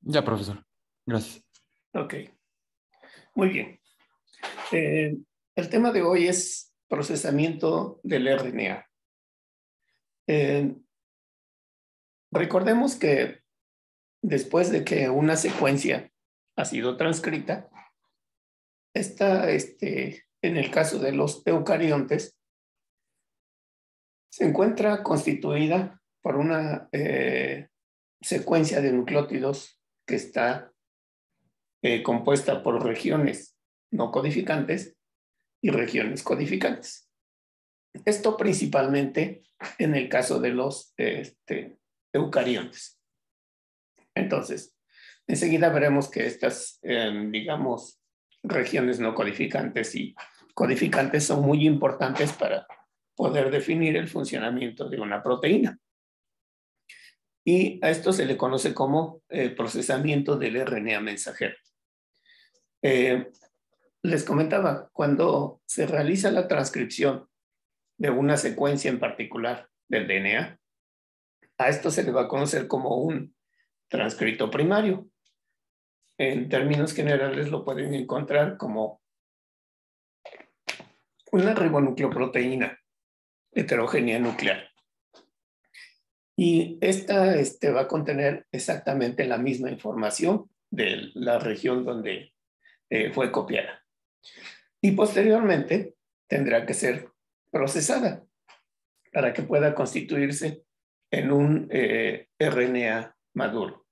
Ya, profesor. Gracias. Ok, muy bien. El tema de hoy es procesamiento del RNA. Recordemos que después de que una secuencia ha sido transcrita, esta, en el caso de los eucariontes, se encuentra constituida por una secuencia de nucleótidos que está compuesta por regiones no codificantes y regiones codificantes. Esto principalmente en el caso de los eucariontes. Entonces, enseguida veremos que estas, digamos, regiones no codificantes y codificantes son muy importantes para poder definir el funcionamiento de una proteína. Y a esto se le conoce como procesamiento del RNA mensajero. Les comentaba, cuando se realiza la transcripción de una secuencia en particular del DNA, a esto se le va a conocer como un transcrito primario. En términos generales lo pueden encontrar como una ribonucleoproteína heterogénea nuclear. Y esta va a contener exactamente la misma información de la región donde fue copiada. Y posteriormente tendrá que ser procesada para que pueda constituirse en un RNA maduro.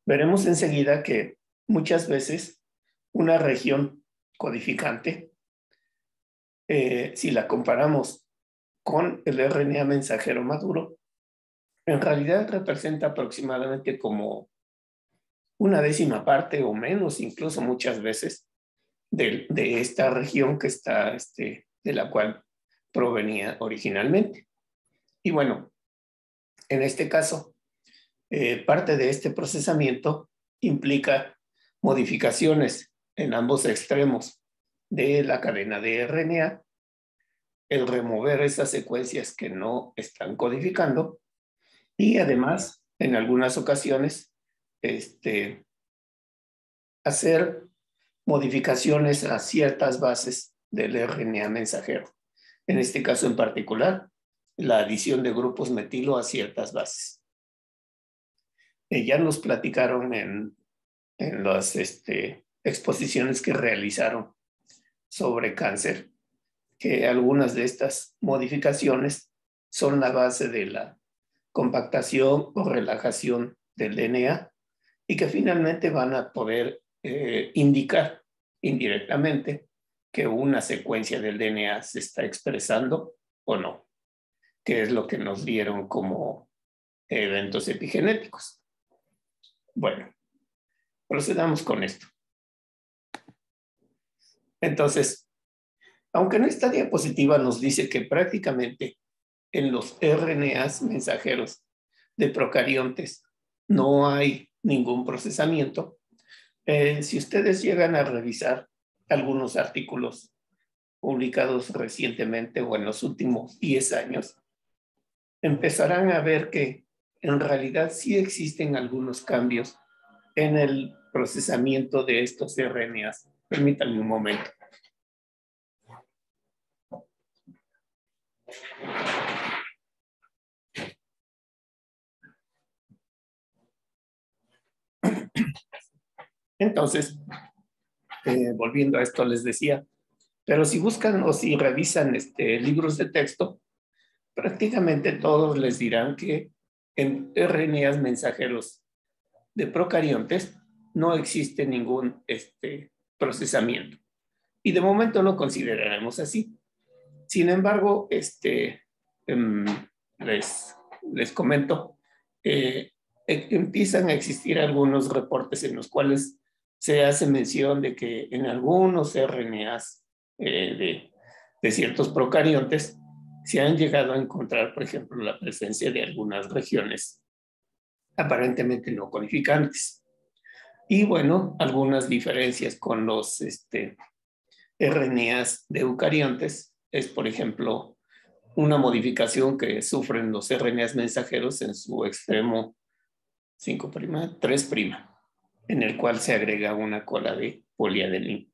Veremos enseguida que muchas veces una región codificante, si la comparamos con el RNA mensajero maduro, en realidad representa aproximadamente como una décima parte o menos, incluso muchas veces, de esta región que está, de la cual provenía originalmente. Y bueno, en este caso, parte de este procesamiento implica modificaciones en ambos extremos de la cadena de RNA, el remover esas secuencias que no están codificando y además, en algunas ocasiones, hacer modificaciones a ciertas bases del RNA mensajero. En este caso en particular, la adición de grupos metilo a ciertas bases. Ya nos platicaron en las exposiciones que realizaron sobre cáncer, que algunas de estas modificaciones son la base de la compactación o relajación del DNA y que finalmente van a poder indicar indirectamente que una secuencia del DNA se está expresando o no, que es lo que nos dieron como eventos epigenéticos. Bueno, procedamos con esto. Entonces, aunque en esta diapositiva nos dice que prácticamente en los RNAs mensajeros de procariontes no hay ningún procesamiento, si ustedes llegan a revisar algunos artículos publicados recientemente o en los últimos 10 años, empezarán a ver que en realidad sí existen algunos cambios en el procesamiento de estos RNAs. Permítanme un momento. Entonces, volviendo a esto, les decía, pero si buscan o si revisan libros de texto, prácticamente todos les dirán que en RNAs mensajeros de procariontes no existe ningún procesamiento. Y de momento lo consideraremos así. Sin embargo, les comento, empiezan a existir algunos reportes en los cuales se hace mención de que en algunos RNAs de ciertos procariontes se han llegado a encontrar, por ejemplo, la presencia de algunas regiones aparentemente no codificantes. Y bueno, algunas diferencias con los RNAs de eucariontes es, por ejemplo, una modificación que sufren los RNAs mensajeros en su extremo 5', 3'. en el cual se agrega una cola de poliadeninas.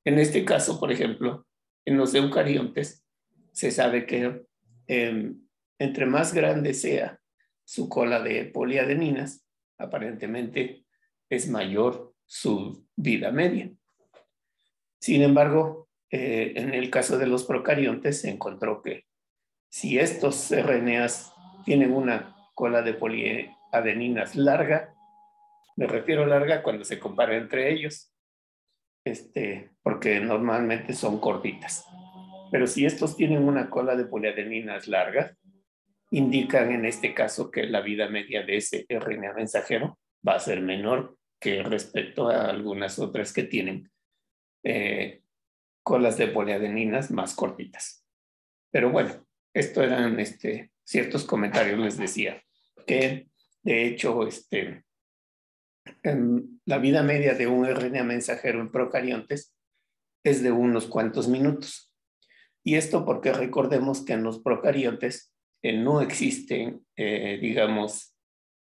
En este caso, por ejemplo, en los eucariontes, se sabe que entre más grande sea su cola de poliadeninas, aparentemente es mayor su vida media. Sin embargo, en el caso de los procariontes se encontró que si estos RNAs tienen una cola de poliadeninas larga, me refiero a larga cuando se compara entre ellos, porque normalmente son cortitas. Pero si estos tienen una cola de poliadeninas largas, indican en este caso que la vida media de ese RNA mensajero va a ser menor que respecto a algunas otras que tienen colas de poliadeninas más cortitas. Pero bueno, esto eran ciertos comentarios, les decía, que de hecho la vida media de un RNA mensajero en procariontes es de unos cuantos minutos. Y esto porque recordemos que en los procariontes no existen, digamos,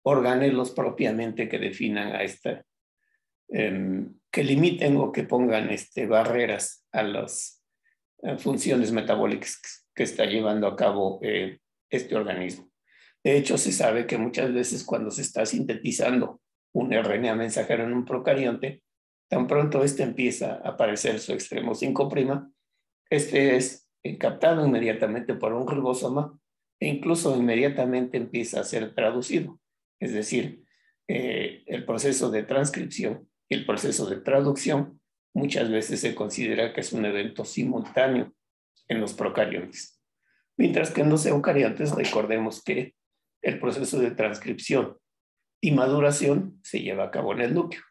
organelos propiamente que definan a esta, que limiten o que pongan barreras a las funciones metabólicas que está llevando a cabo este organismo. De hecho, se sabe que muchas veces cuando se está sintetizando un RNA mensajero en un procarionte, tan pronto empieza a aparecer su extremo 5', es captado inmediatamente por un ribosoma e incluso inmediatamente empieza a ser traducido. Es decir, el proceso de transcripción y el proceso de traducción muchas veces se considera que es un evento simultáneo en los procariontes. Mientras que en los eucariontes recordemos que el proceso de transcripción y maduración se lleva a cabo en el núcleo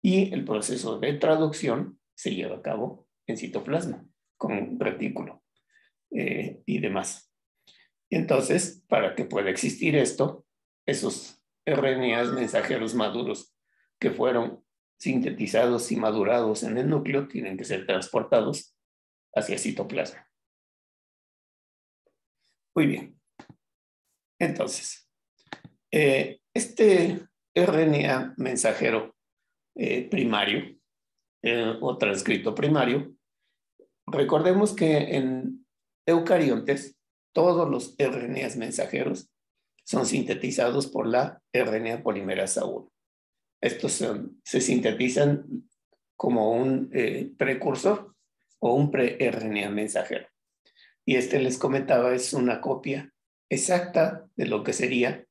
y el proceso de traducción se lleva a cabo en citoplasma con retículo y demás. Entonces, para que pueda existir esto, esos RNAs mensajeros maduros que fueron sintetizados y madurados en el núcleo tienen que ser transportados hacia citoplasma. Muy bien. Entonces, este RNA mensajero primario o transcrito primario, recordemos que en eucariontes todos los RNAs mensajeros son sintetizados por la RNA polimerasa 1. Estos se sintetizan como un precursor o un pre-RNA mensajero. Y les comentaba, es una copia exacta de lo que sería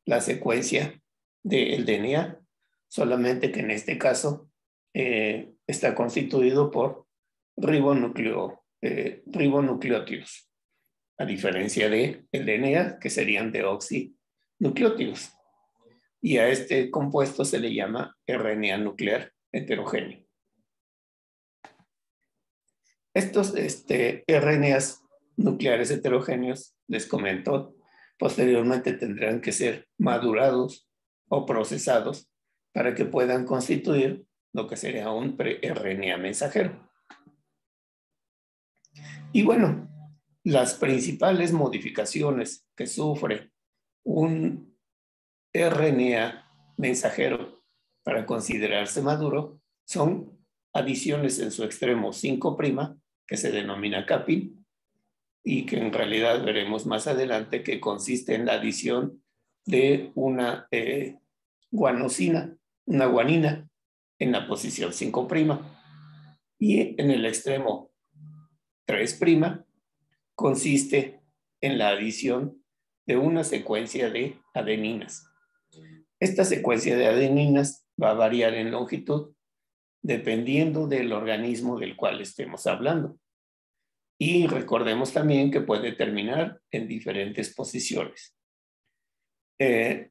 la secuencia del DNA, solamente que en este caso está constituido por ribonucleótidos, a diferencia del DNA, que serían deoxinucleótidos. Y a este compuesto se le llama RNA nuclear heterogéneo. Estos RNAs nucleares heterogéneos, les comento, posteriormente tendrán que ser madurados o procesados para que puedan constituir lo que sería un pre-RNA mensajero. Y bueno, las principales modificaciones que sufre un RNA mensajero para considerarse maduro son adiciones en su extremo 5', que se denomina capping, y que en realidad veremos más adelante que consiste en la adición de una guanosina, una guanina, en la posición 5', y en el extremo 3' consiste en la adición de una secuencia de adeninas. Esta secuencia de adeninas va a variar en longitud dependiendo del organismo del cual estemos hablando. Y recordemos también que puede terminar en diferentes posiciones. El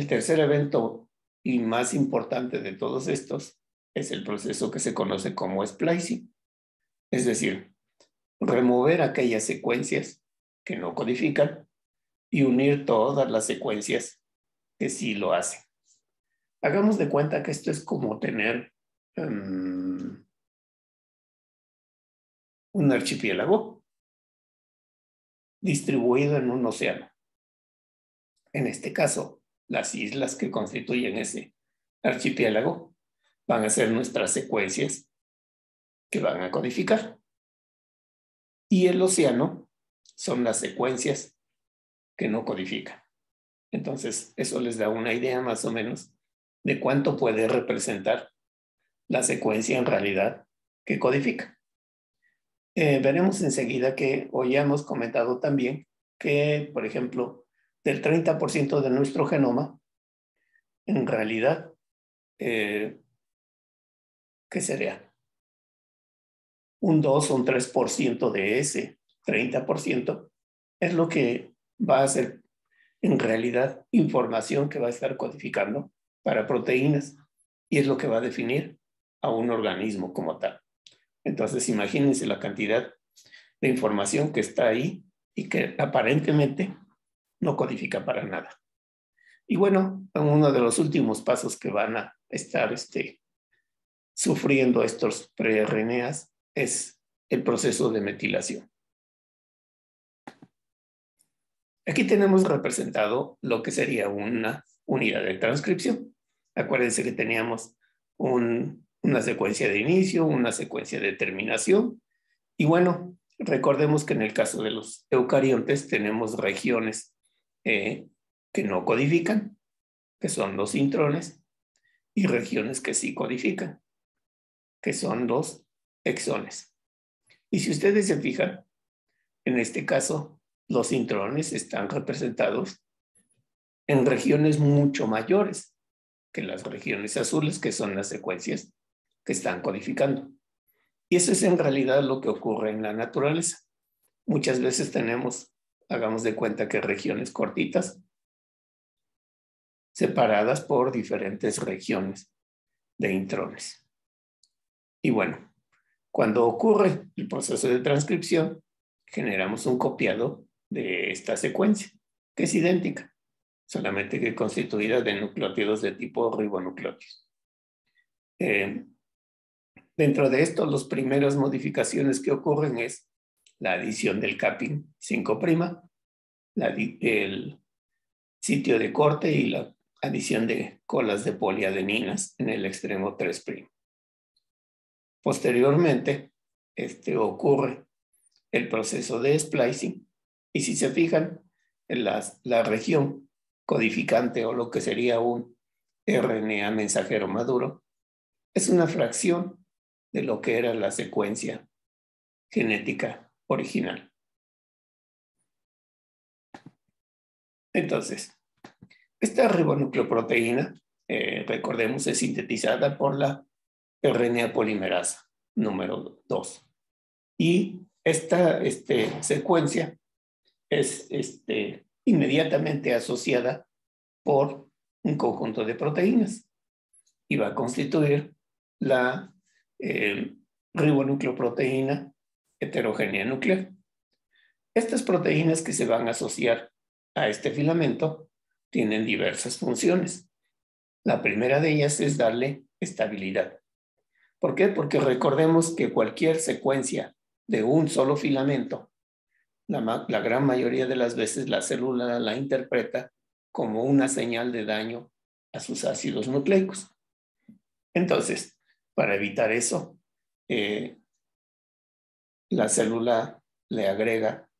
tercer evento y más importante de todos estos es el proceso que se conoce como splicing, es decir, remover aquellas secuencias que no codifican y unir todas las secuencias que sí lo hacen. Hagamos de cuenta que esto es como tener un archipiélago distribuido en un océano. En este caso, las islas que constituyen ese archipiélago, van a ser nuestras secuencias que van a codificar. Y el océano son las secuencias que no codifican. Entonces, eso les da una idea más o menos de cuánto puede representar la secuencia en realidad que codifica. Veremos enseguida que hoy ya hemos comentado también que, por ejemplo, del 30% de nuestro genoma, en realidad, ¿qué sería? Un 2 o un 3% de ese 30% es lo que va a ser en realidad información que va a estar codificando para proteínas y es lo que va a definir a un organismo como tal. Entonces, imagínense la cantidad de información que está ahí y que aparentemente no codifica para nada. Y bueno, uno de los últimos pasos que van a estar sufriendo estos pre-RNAs es el proceso de metilación. Aquí tenemos representado lo que sería una unidad de transcripción. Acuérdense que teníamos una secuencia de inicio, una secuencia de terminación. Y bueno, recordemos que en el caso de los eucariontes tenemos regiones que no codifican, que son los intrones, y regiones que sí codifican, que son los exones. Y si ustedes se fijan, en este caso, los intrones están representados en regiones mucho mayores que las regiones azules, que son las secuencias que están codificando. Y eso es en realidad lo que ocurre en la naturaleza. Muchas veces tenemos, hagamos de cuenta que regiones cortitas, separadas por diferentes regiones de intrones. Y bueno, cuando ocurre el proceso de transcripción, generamos un copiado de esta secuencia, que es idéntica, solamente que constituida de nucleótidos de tipo ribonucleótidos. Dentro de esto, las primeras modificaciones que ocurren es la adición del capping 5', el sitio de corte y la adición de colas de poliadeninas en el extremo 3'. Posteriormente, ocurre el proceso de splicing y si se fijan, en la región codificante o lo que sería un RNA mensajero maduro es una fracción de lo que era la secuencia genética original. Entonces, esta ribonucleoproteína, recordemos, es sintetizada por la RNA polimerasa número 2. Y esta secuencia es inmediatamente asociada por un conjunto de proteínas y va a constituir la ribonucleoproteína heterogénea nuclear. Estas proteínas que se van a asociar a este filamento tienen diversas funciones. La primera de ellas es darle estabilidad. ¿Por qué? Porque recordemos que cualquier secuencia de un solo filamento, la gran mayoría de las veces la célula la interpreta como una señal de daño a sus ácidos nucleicos. Entonces, para evitar eso, la célula le agrega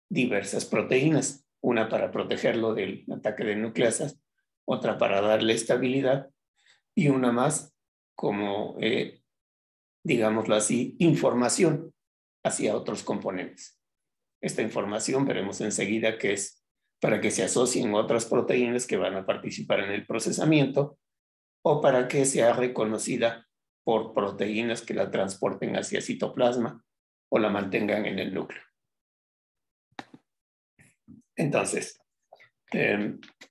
diversas proteínas, una para protegerlo del ataque de nucleasas, otra para darle estabilidad y una más como, digámoslo así, información hacia otros componentes. Esta información veremos enseguida que es para que se asocien otras proteínas que van a participar en el procesamiento o para que sea reconocida por proteínas que la transporten hacia citoplasma o la mantengan en el núcleo. Entonces,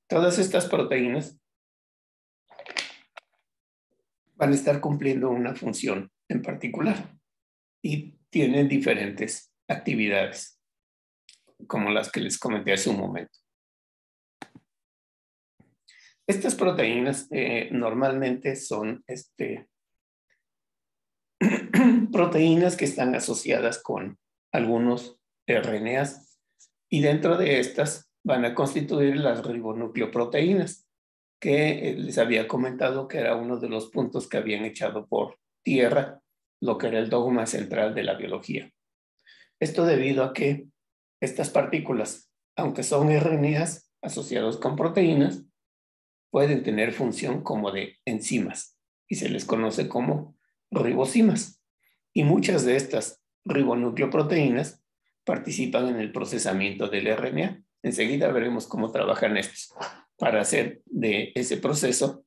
todas estas proteínas van a estar cumpliendo una función en particular y tienen diferentes actividades, como las que les comenté hace un momento. Estas proteínas normalmente son proteínas que están asociadas con algunos RNAs y dentro de estas van a constituir las ribonucleoproteínas, que les había comentado que era uno de los puntos que habían echado por tierra lo que era el dogma central de la biología. Esto debido a que estas partículas, aunque son RNAs asociados con proteínas, pueden tener función como de enzimas y se les conoce como ribosimas. Y muchas de estas ribonucleoproteínas participan en el procesamiento del RNA. Enseguida veremos cómo trabajan estos para hacer de ese proceso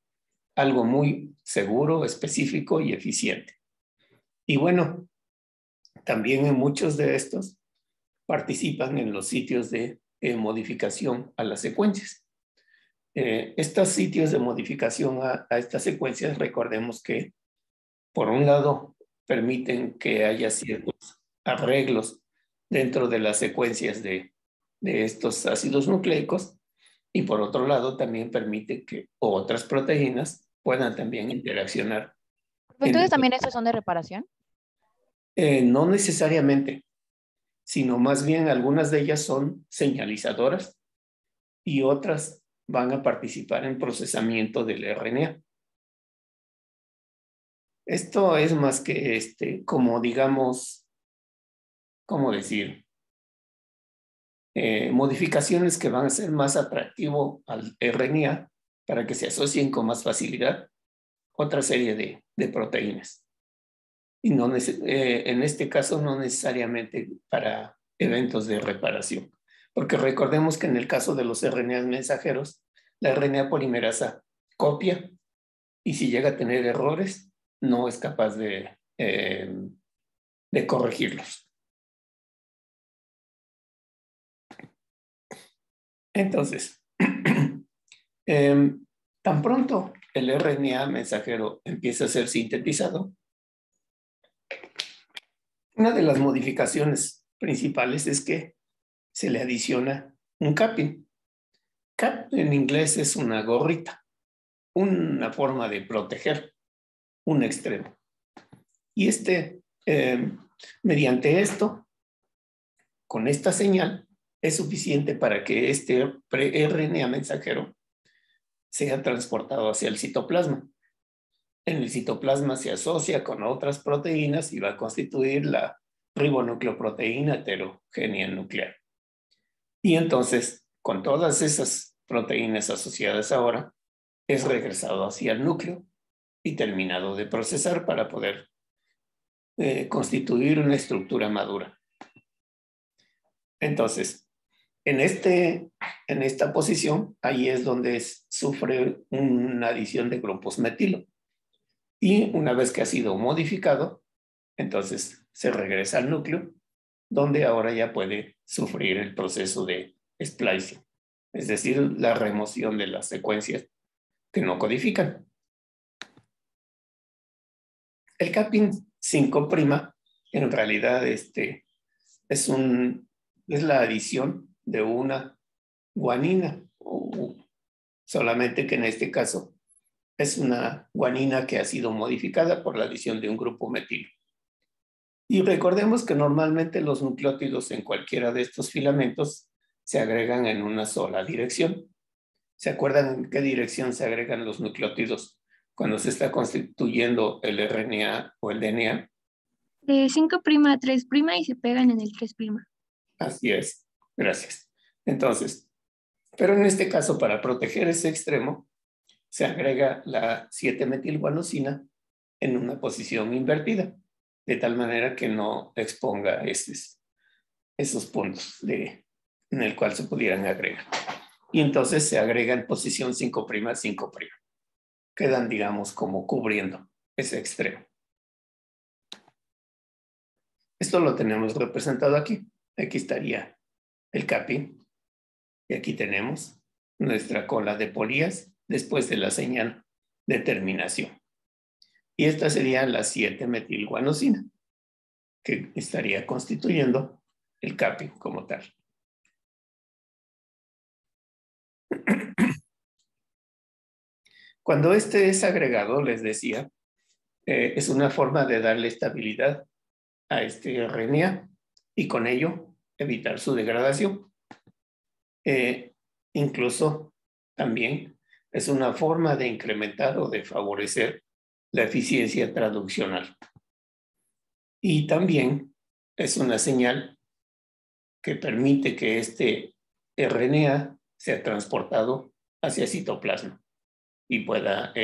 algo muy seguro, específico y eficiente. Y bueno, también en muchos de estos participan en los sitios de modificación a las secuencias. Estos sitios de modificación a estas secuencias, recordemos que, por un lado, permiten que haya ciertos arreglos dentro de las secuencias de estos ácidos nucleicos, y por otro lado, también permite que otras proteínas puedan también interaccionar. Entonces, ¿también estos son de reparación? No necesariamente, sino más bien algunas de ellas son señalizadoras y otras van a participar en procesamiento del RNA. Esto es más que como digamos, ¿cómo decir? Modificaciones que van a ser más atractivo al RNA para que se asocien con más facilidad otra serie de proteínas. Y no en este caso no necesariamente para eventos de reparación. Porque recordemos que en el caso de los RNAs mensajeros, la RNA polimerasa copia y si llega a tener errores, no es capaz de corregirlos. Entonces, tan pronto el RNA mensajero empieza a ser sintetizado, una de las modificaciones principales es que se le adiciona un capping. Cap en inglés es una gorrita, una forma de proteger un extremo. Y mediante esto, con esta señal, es suficiente para que este RNA mensajero sea transportado hacia el citoplasma. En el citoplasma se asocia con otras proteínas y va a constituir la ribonucleoproteína heterogénea nuclear. Y entonces, con todas esas proteínas asociadas ahora, es regresado hacia el núcleo y terminado de procesar para poder constituir una estructura madura. Entonces, en esta posición, ahí es donde sufre una adición de grupos metilo. Y una vez que ha sido modificado, entonces se regresa al núcleo, donde ahora ya puede sufrir el proceso de splicing, es decir, la remoción de las secuencias que no codifican. El capping 5' en realidad es la adición de una guanina, solamente que en este caso es una guanina que ha sido modificada por la adición de un grupo metilo. Y recordemos que normalmente los nucleótidos en cualquiera de estos filamentos se agregan en una sola dirección. ¿Se acuerdan en qué dirección se agregan los nucleótidos cuando se está constituyendo el RNA o el DNA? De 5' a 3' y se pegan en el 3'. Así es, gracias. Entonces, pero en este caso, para proteger ese extremo, se agrega la 7-metilguanosina en una posición invertida, de tal manera que no exponga esos puntos en el cual se pudieran agregar. Y entonces se agrega en posición 5', 5'. Quedan, digamos, como cubriendo ese extremo. Esto lo tenemos representado aquí. Aquí estaría el capping. Y aquí tenemos nuestra cola de polías después de la señal de terminación. Y esta sería la 7-metilguanosina, que estaría constituyendo el capping como tal. Cuando este es agregado, les decía, es una forma de darle estabilidad a este RNA y con ello evitar su degradación. Incluso también es una forma de incrementar o de favorecer la eficiencia traduccional. Y también es una señal que permite que este RNA sea transportado hacia citoplasma y pueda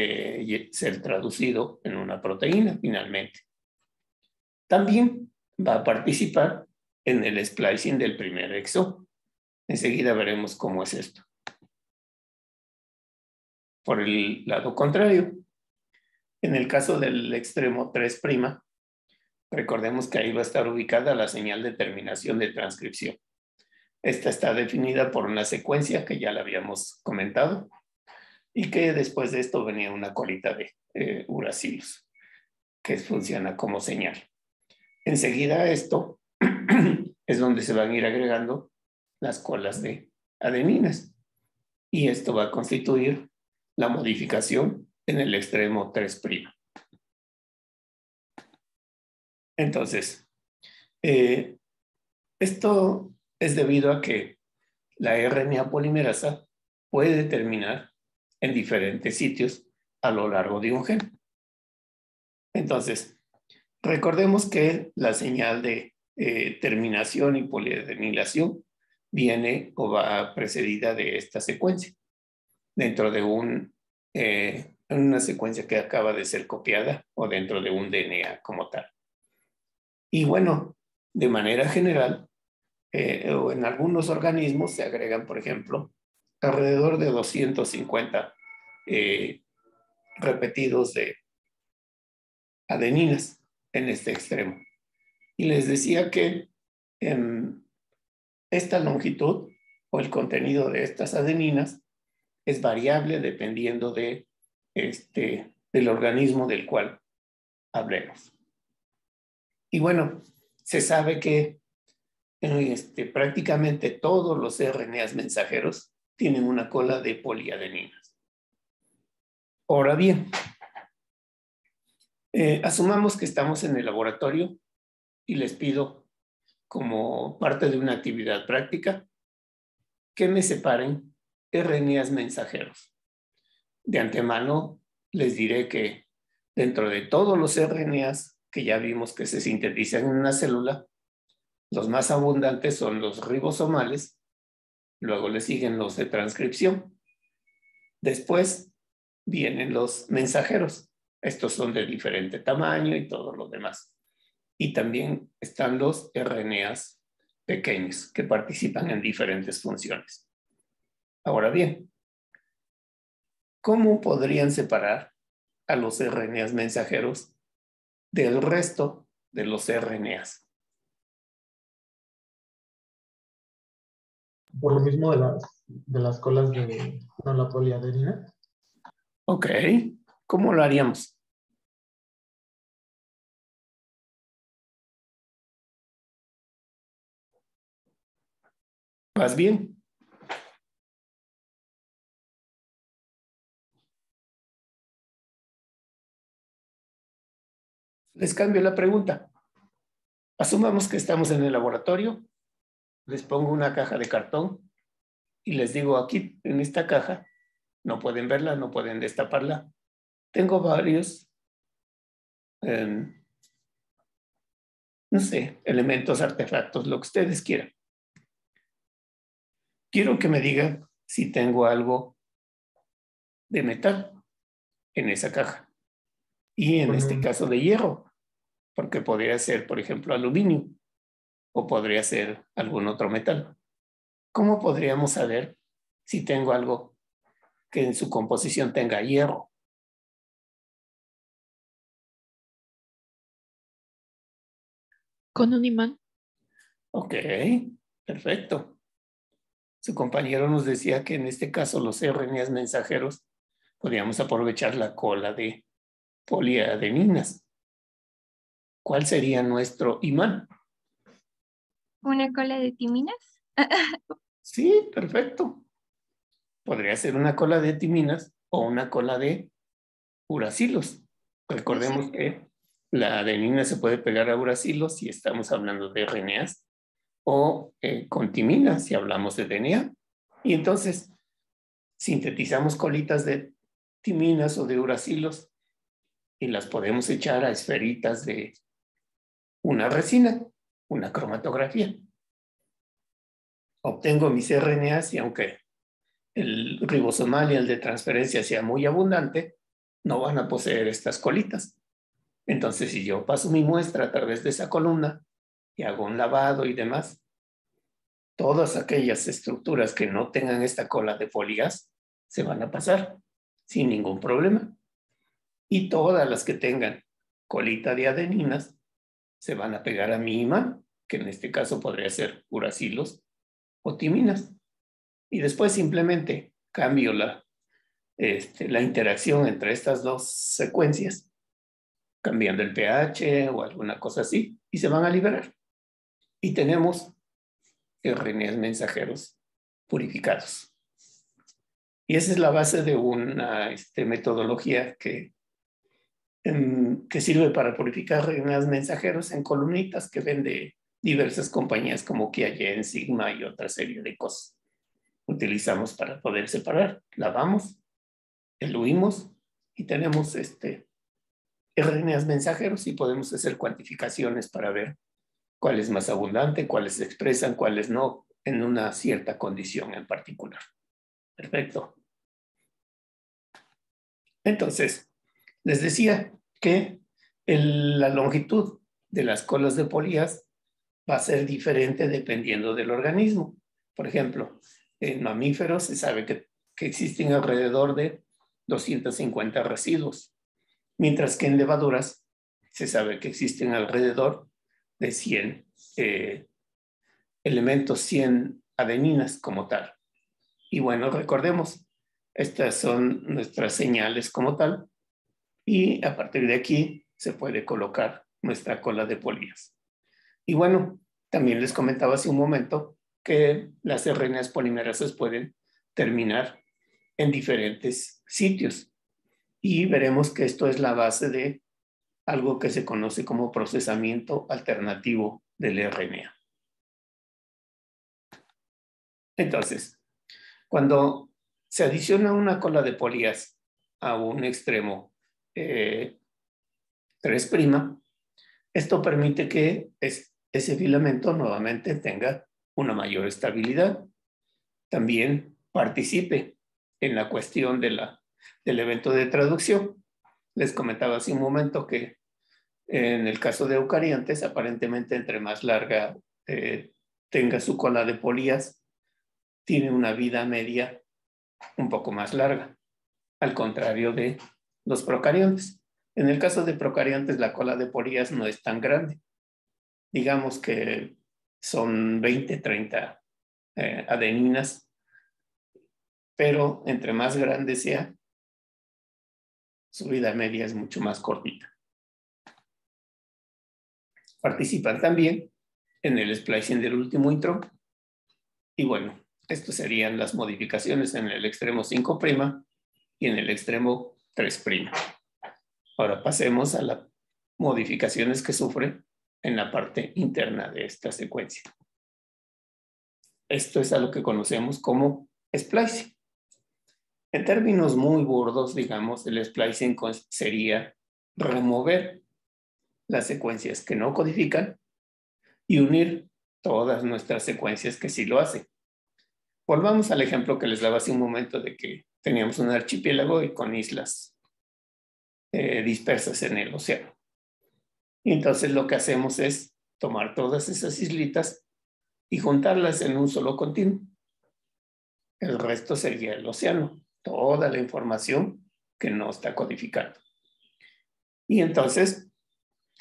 ser traducido en una proteína finalmente. También va a participar en el splicing del primer exón. Enseguida veremos cómo es esto. Por el lado contrario, en el caso del extremo 3', recordemos que ahí va a estar ubicada la señal de terminación de transcripción. Esta está definida por una secuencia que ya la habíamos comentado y que después de esto venía una colita de uracilus que funciona como señal. Enseguida esto es donde se van a ir agregando las colas de adeninas y esto va a constituir la modificación en el extremo 3'. Entonces, esto es debido a que la RNA polimerasa puede terminar en diferentes sitios a lo largo de un gen. Entonces, recordemos que la señal de terminación y poliadenilación viene o va precedida de esta secuencia, dentro de una secuencia que acaba de ser copiada o dentro de un DNA como tal. Y bueno, de manera general, o en algunos organismos se agregan, por ejemplo, alrededor de 250 repetidos de adeninas en este extremo. Y les decía que esta longitud o el contenido de estas adeninas es variable dependiendo del organismo del cual hablemos. Y bueno, se sabe que prácticamente todos los RNAs mensajeros tienen una cola de poliadeninas. Ahora bien, asumamos que estamos en el laboratorio y les pido, como parte de una actividad práctica, que me separen RNAs mensajeros. De antemano les diré que dentro de todos los RNAs que ya vimos que se sintetizan en una célula, los más abundantes son los ribosomales, luego le siguen los de transcripción. Después vienen los mensajeros. Estos son de diferente tamaño y todo lo demás. Y también están los RNAs pequeños que participan en diferentes funciones. Ahora bien, ¿cómo podrían separar a los RNAs mensajeros del resto de los RNAs? Por lo mismo de las colas de la poliadenina. Ok, ¿cómo lo haríamos? ¿Vas bien? Les cambio la pregunta. Asumamos que estamos en el laboratorio, les pongo una caja de cartón y les digo aquí, en esta caja, no pueden verla, no pueden destaparla. Tengo varios, no sé, elementos, artefactos, lo que ustedes quieran. Quiero que me digan si tengo algo de metal en esa caja. Y en este caso de hierro, porque podría ser, por ejemplo, aluminio o podría ser algún otro metal. ¿Cómo podríamos saber si tengo algo que en su composición tenga hierro? Con un imán. Ok, perfecto. Su compañero nos decía que en este caso los RNAs mensajeros podríamos aprovechar la cola de poliadeninas. ¿Cuál sería nuestro imán? ¿Una cola de timinas? Sí, perfecto. Podría ser una cola de timinas o una cola de uracilos. Recordemos que la adenina se puede pegar a uracilos si estamos hablando de RNAs o con timinas si hablamos de DNA. Y entonces, sintetizamos colitas de timinas o de uracilos y las podemos echar a esferitas de una resina, una cromatografía. Obtengo mis RNAs y aunque el ribosomal y el de transferencia sea muy abundante, no van a poseer estas colitas. Entonces, si yo paso mi muestra a través de esa columna y hago un lavado y demás, todas aquellas estructuras que no tengan esta cola de polías se van a pasar sin ningún problema. Y todas las que tengan colita de adeninas se van a pegar a mi imán, que en este caso podría ser uracilos o timinas. Y después simplemente cambio la interacción entre estas dos secuencias, cambiando el pH o alguna cosa así, y se van a liberar. Y tenemos RNAs mensajeros purificados. Y esa es la base de una metodología que sirve para purificar RNAs mensajeros en columnitas que vende diversas compañías como Qiagen, Sigma y otra serie de cosas. Utilizamos para poder separar, lavamos, eluimos y tenemos RNAs mensajeros y podemos hacer cuantificaciones para ver cuál es más abundante, cuáles se expresan, cuáles no, en una cierta condición en particular. Perfecto. Entonces, les decía que la longitud de las colas de polías va a ser diferente dependiendo del organismo. Por ejemplo, en mamíferos se sabe que existen alrededor de 250 residuos, mientras que en levaduras se sabe que existen alrededor de 100 elementos, 100 adeninas como tal. Y bueno, recordemos, estas son nuestras señales como tal, y a partir de aquí se puede colocar nuestra cola de polías. Y bueno, también les comentaba hace un momento que las RNAs polimerasas pueden terminar en diferentes sitios. Y veremos que esto es la base de algo que se conoce como procesamiento alternativo del RNA. Entonces, cuando se adiciona una cola de polías a un extremo 3', esto permite que ese filamento nuevamente tenga una mayor estabilidad. También participe en la cuestión del evento de traducción. Les comentaba hace un momento que en el caso de eucariontes, aparentemente entre más larga tenga su cola de polías, tiene una vida media un poco más larga, al contrario de los procariontes. En el caso de procariontes, la cola de polías no es tan grande. Digamos que son 20, 30 adeninas, pero entre más grande sea, su vida media es mucho más cortita. Participan también en el splicing del último intron. Y bueno, estas serían las modificaciones en el extremo 5' y en el extremo 3'. Ahora pasemos a las modificaciones que sufre en la parte interna de esta secuencia. Esto es a lo que conocemos como splicing. En términos muy burdos, digamos, el splicing sería remover las secuencias que no codifican y unir todas nuestras secuencias que sí lo hacen. Volvamos al ejemplo que les daba hace un momento de que teníamos un archipiélago y con islas dispersas en el océano. Y entonces lo que hacemos es tomar todas esas islitas y juntarlas en un solo continuo. El resto sería el océano, toda la información que no está codificando. Y entonces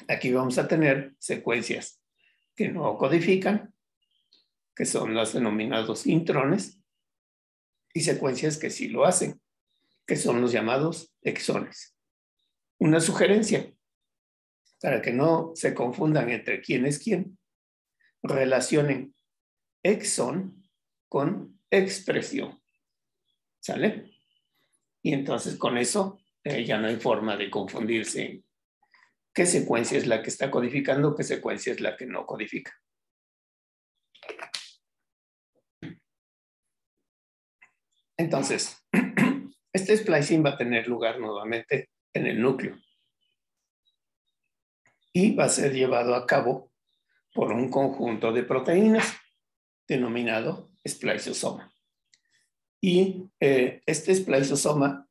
aquí vamos a tener secuencias que no codifican, que son los denominados intrones, y secuencias que sí lo hacen, que son los llamados exones. Una sugerencia, para que no se confundan entre quién es quién, relacionen exón con expresión. ¿Sale? Y entonces con eso ya no hay forma de confundirse qué secuencia es la que está codificando, qué secuencia es la que no codifica. Entonces, este splicing va a tener lugar nuevamente en el núcleo y va a ser llevado a cabo por un conjunto de proteínas denominado spliceosoma. Y este spliceosoma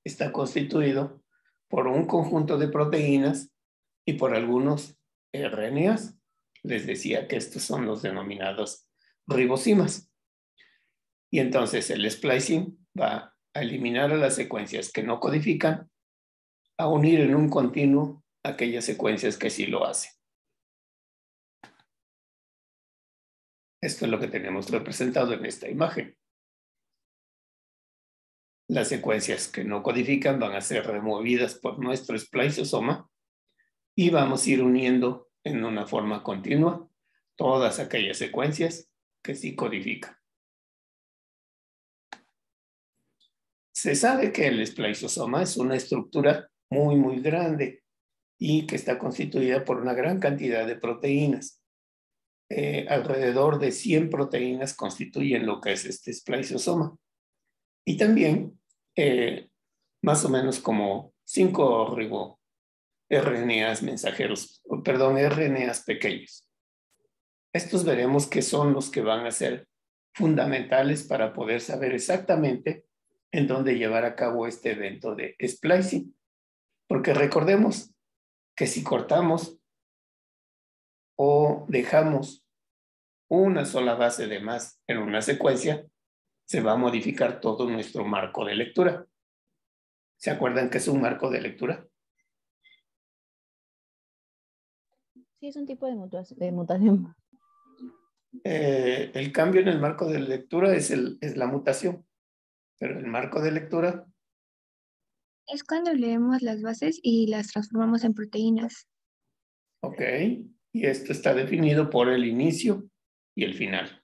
está constituido por un conjunto de proteínas y por algunos RNAs. Les decía que estos son los denominados ribosimas. Y entonces el splicing va a eliminar a las secuencias que no codifican, a unir en un continuo aquellas secuencias que sí lo hacen. Esto es lo que tenemos representado en esta imagen. Las secuencias que no codifican van a ser removidas por nuestro spliceosoma y vamos a ir uniendo en una forma continua todas aquellas secuencias que sí codifican. Se sabe que el spliceosoma es una estructura muy grande y que está constituida por una gran cantidad de proteínas. Alrededor de 100 proteínas constituyen lo que es este spliceosoma. Y también más o menos como 5 RNAs mensajeros, perdón, RNAs pequeños. Estos veremos que son los que van a ser fundamentales para poder saber exactamente en dónde llevar a cabo este evento de splicing. Porque recordemos que si cortamos o dejamos una sola base de más en una secuencia, se va a modificar todo nuestro marco de lectura. ¿Se acuerdan qué es un marco de lectura? Sí, es un tipo de mutación. El cambio en el marco de lectura es la mutación, pero el marco de lectura Es cuando leemos las bases y las transformamos en proteínas. ok, y esto está definido por el inicio y el final.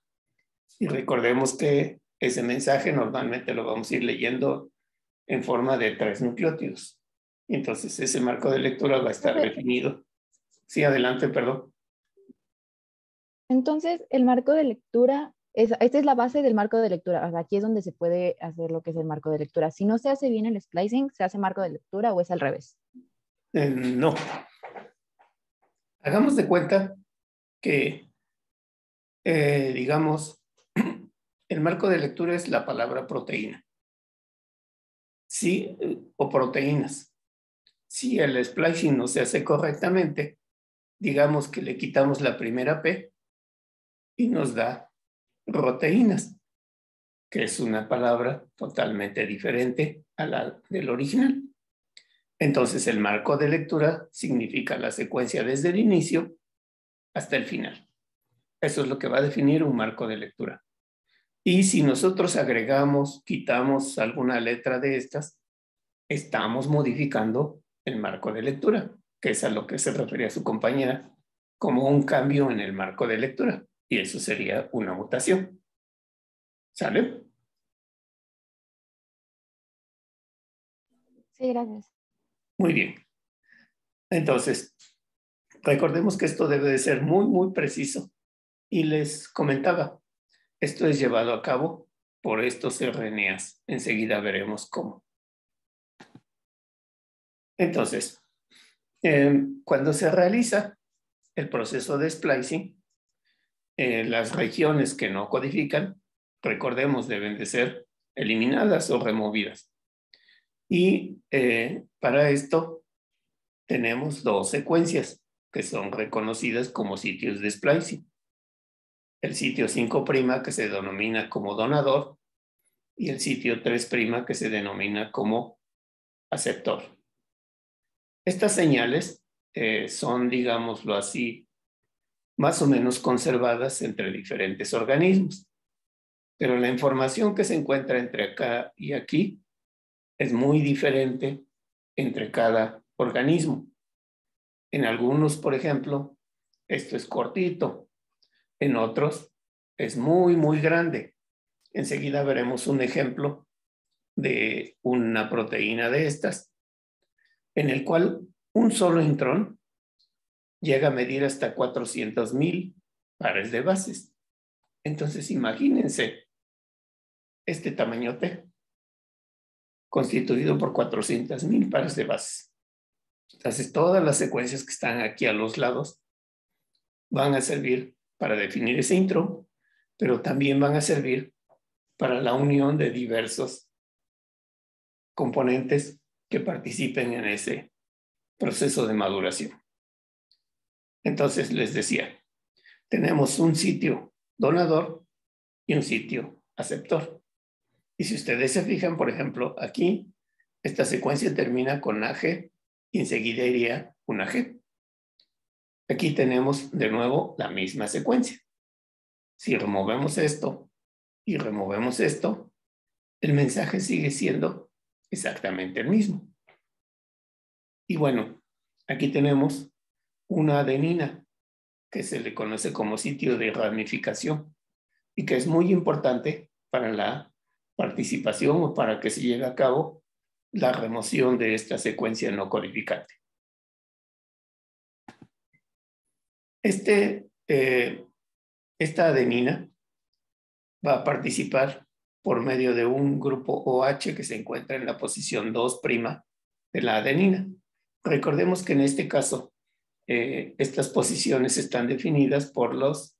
Y recordemos que ese mensaje normalmente lo vamos a ir leyendo en forma de 3 nucleótidos. Entonces ese marco de lectura va a estar definido. Sí, adelante, perdón. Entonces, el marco de lectura, esta es la base del marco de lectura. O sea, aquí es donde se puede hacer lo que es el marco de lectura. Si no se hace bien el splicing, ¿se hace marco de lectura o es al revés? No. Hagamos de cuenta que, digamos, el marco de lectura es la palabra proteína. Sí, o proteínas. Si el splicing no se hace correctamente, digamos que le quitamos la primera P y nos da proteínas, que es una palabra totalmente diferente a la del original. Entonces el marco de lectura significa la secuencia desde el inicio hasta el final. Eso es lo que va a definir un marco de lectura. Y si nosotros agregamos, quitamos alguna letra de estas, estamos modificando el marco de lectura, que es a lo que se refería su compañera como un cambio en el marco de lectura. Y eso sería una mutación. ¿Sale? Sí, gracias. Muy bien. Entonces, recordemos que esto debe de ser muy preciso. Y les comentaba, esto es llevado a cabo por estos RNAs. Enseguida veremos cómo. Entonces, cuando se realiza el proceso de splicing, las regiones que no codifican, recordemos, deben de ser eliminadas o removidas. Y para esto tenemos 2 secuencias que son reconocidas como sitios de splicing. El sitio 5' que se denomina como donador y el sitio 3' que se denomina como aceptor. Estas señales son, digámoslo así, más o menos conservadas entre diferentes organismos. Pero la información que se encuentra entre acá y aquí es muy diferente entre cada organismo. En algunos, por ejemplo, esto es cortito. En otros es muy grande. Enseguida veremos un ejemplo de una proteína de estas, en el cual un solo intrón llega a medir hasta 400,000 pares de bases. Entonces, imagínense este tamañote constituido por 400,000 pares de bases. Entonces, todas las secuencias que están aquí a los lados van a servir para definir ese intro, pero también van a servir para la unión de diversos componentes que participen en ese proceso de maduración. Entonces, les decía, tenemos un sitio donador y un sitio aceptor. Y si ustedes se fijan, por ejemplo, aquí, esta secuencia termina con AG y enseguida iría una G. Aquí tenemos de nuevo la misma secuencia. Si removemos esto y removemos esto, el mensaje sigue siendo exactamente el mismo. Y bueno, aquí tenemos una adenina que se le conoce como sitio de ramificación y que es muy importante para la participación o para que se lleve a cabo la remoción de esta secuencia no codificante. Esta adenina va a participar por medio de un grupo OH que se encuentra en la posición 2' de la adenina. Recordemos que en este caso, estas posiciones están definidas por los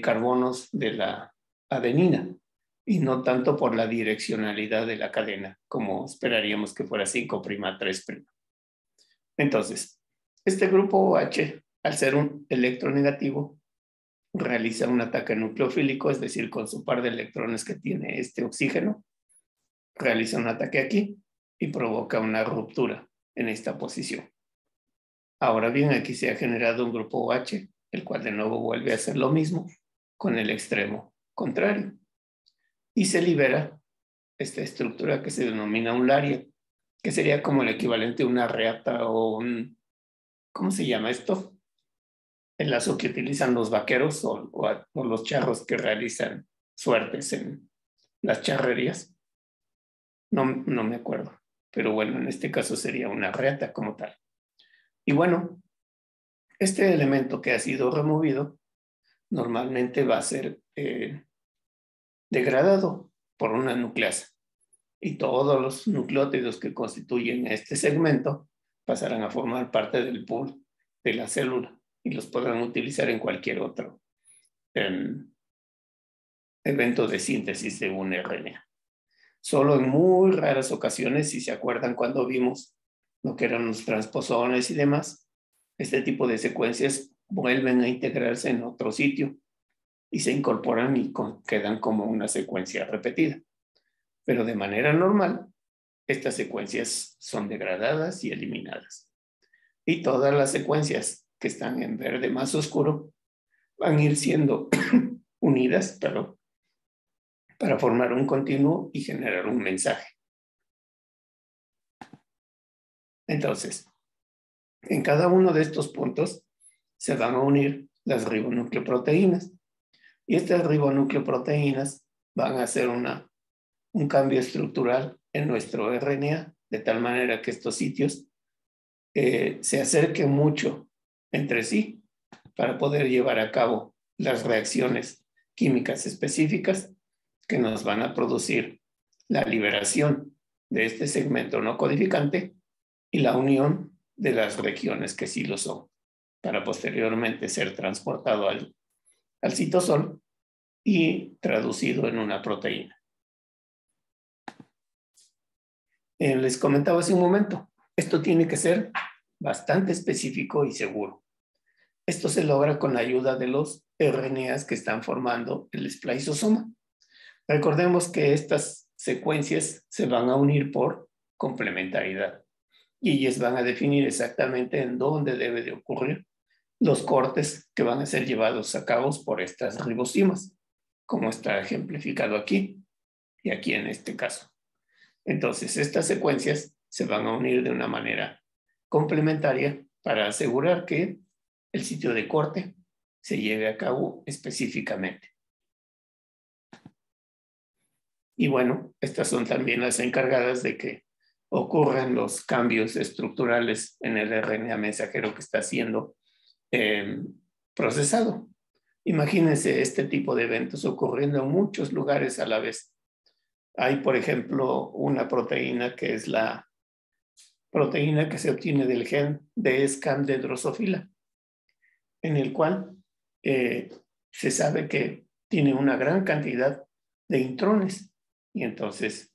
carbonos de la adenina y no tanto por la direccionalidad de la cadena, como esperaríamos que fuera 5'3'. Entonces, este grupo OH, al ser un electronegativo, realiza un ataque nucleofílico, es decir, con su par de electrones que tiene este oxígeno, realiza un ataque aquí y provoca una ruptura en esta posición. Ahora bien, aquí se ha generado un grupo OH, el cual de nuevo vuelve a hacer lo mismo con el extremo contrario. Y se libera esta estructura que se denomina un laria, que sería como el equivalente a una reata o un, ¿cómo se llama esto? El lazo que utilizan los vaqueros o los charros que realizan suertes en las charrerías. No me acuerdo, pero bueno, en este caso sería una reata como tal. Y bueno, este elemento que ha sido removido normalmente va a ser degradado por una nucleasa y todos los nucleótidos que constituyen este segmento pasarán a formar parte del pool de la célula y los podrán utilizar en cualquier otro evento de síntesis de un RNA. Solo en muy raras ocasiones, si se acuerdan cuando vimos lo que eran los transposones y demás, este tipo de secuencias vuelven a integrarse en otro sitio y se incorporan y quedan como una secuencia repetida. Pero de manera normal, estas secuencias son degradadas y eliminadas. Y todas las secuencias que están en verde más oscuro van a ir siendo unidas, para formar un continuo y generar un mensaje. Entonces, en cada uno de estos puntos se van a unir las ribonucleoproteínas. Y estas ribonucleoproteínas van a hacer un cambio estructural en nuestro RNA, de tal manera que estos sitios se acerquen mucho entre sí para poder llevar a cabo las reacciones químicas específicas que nos van a producir la liberación de este segmento no codificante y la unión de las regiones que sí lo son, para posteriormente ser transportado al citosol y traducido en una proteína. Les comentaba hace un momento, esto tiene que ser bastante específico y seguro. Esto se logra con la ayuda de los RNAs que están formando el spliceosoma. Recordemos que estas secuencias se van a unir por complementariedad y ellas van a definir exactamente en dónde debe de ocurrir los cortes que van a ser llevados a cabo por estas ribosimas, como está ejemplificado aquí y aquí en este caso. Entonces, estas secuencias se van a unir de una manera complementaria para asegurar que el sitio de corte se lleve a cabo específicamente. Y bueno, estas son también las encargadas de que ocurran los cambios estructurales en el RNA mensajero que está siendo procesado. Imagínense este tipo de eventos ocurriendo en muchos lugares a la vez. Hay, por ejemplo, una proteína que es la proteína que se obtiene del gen de SCAM de Drosophila, en el cual se sabe que tiene una gran cantidad de intrones y entonces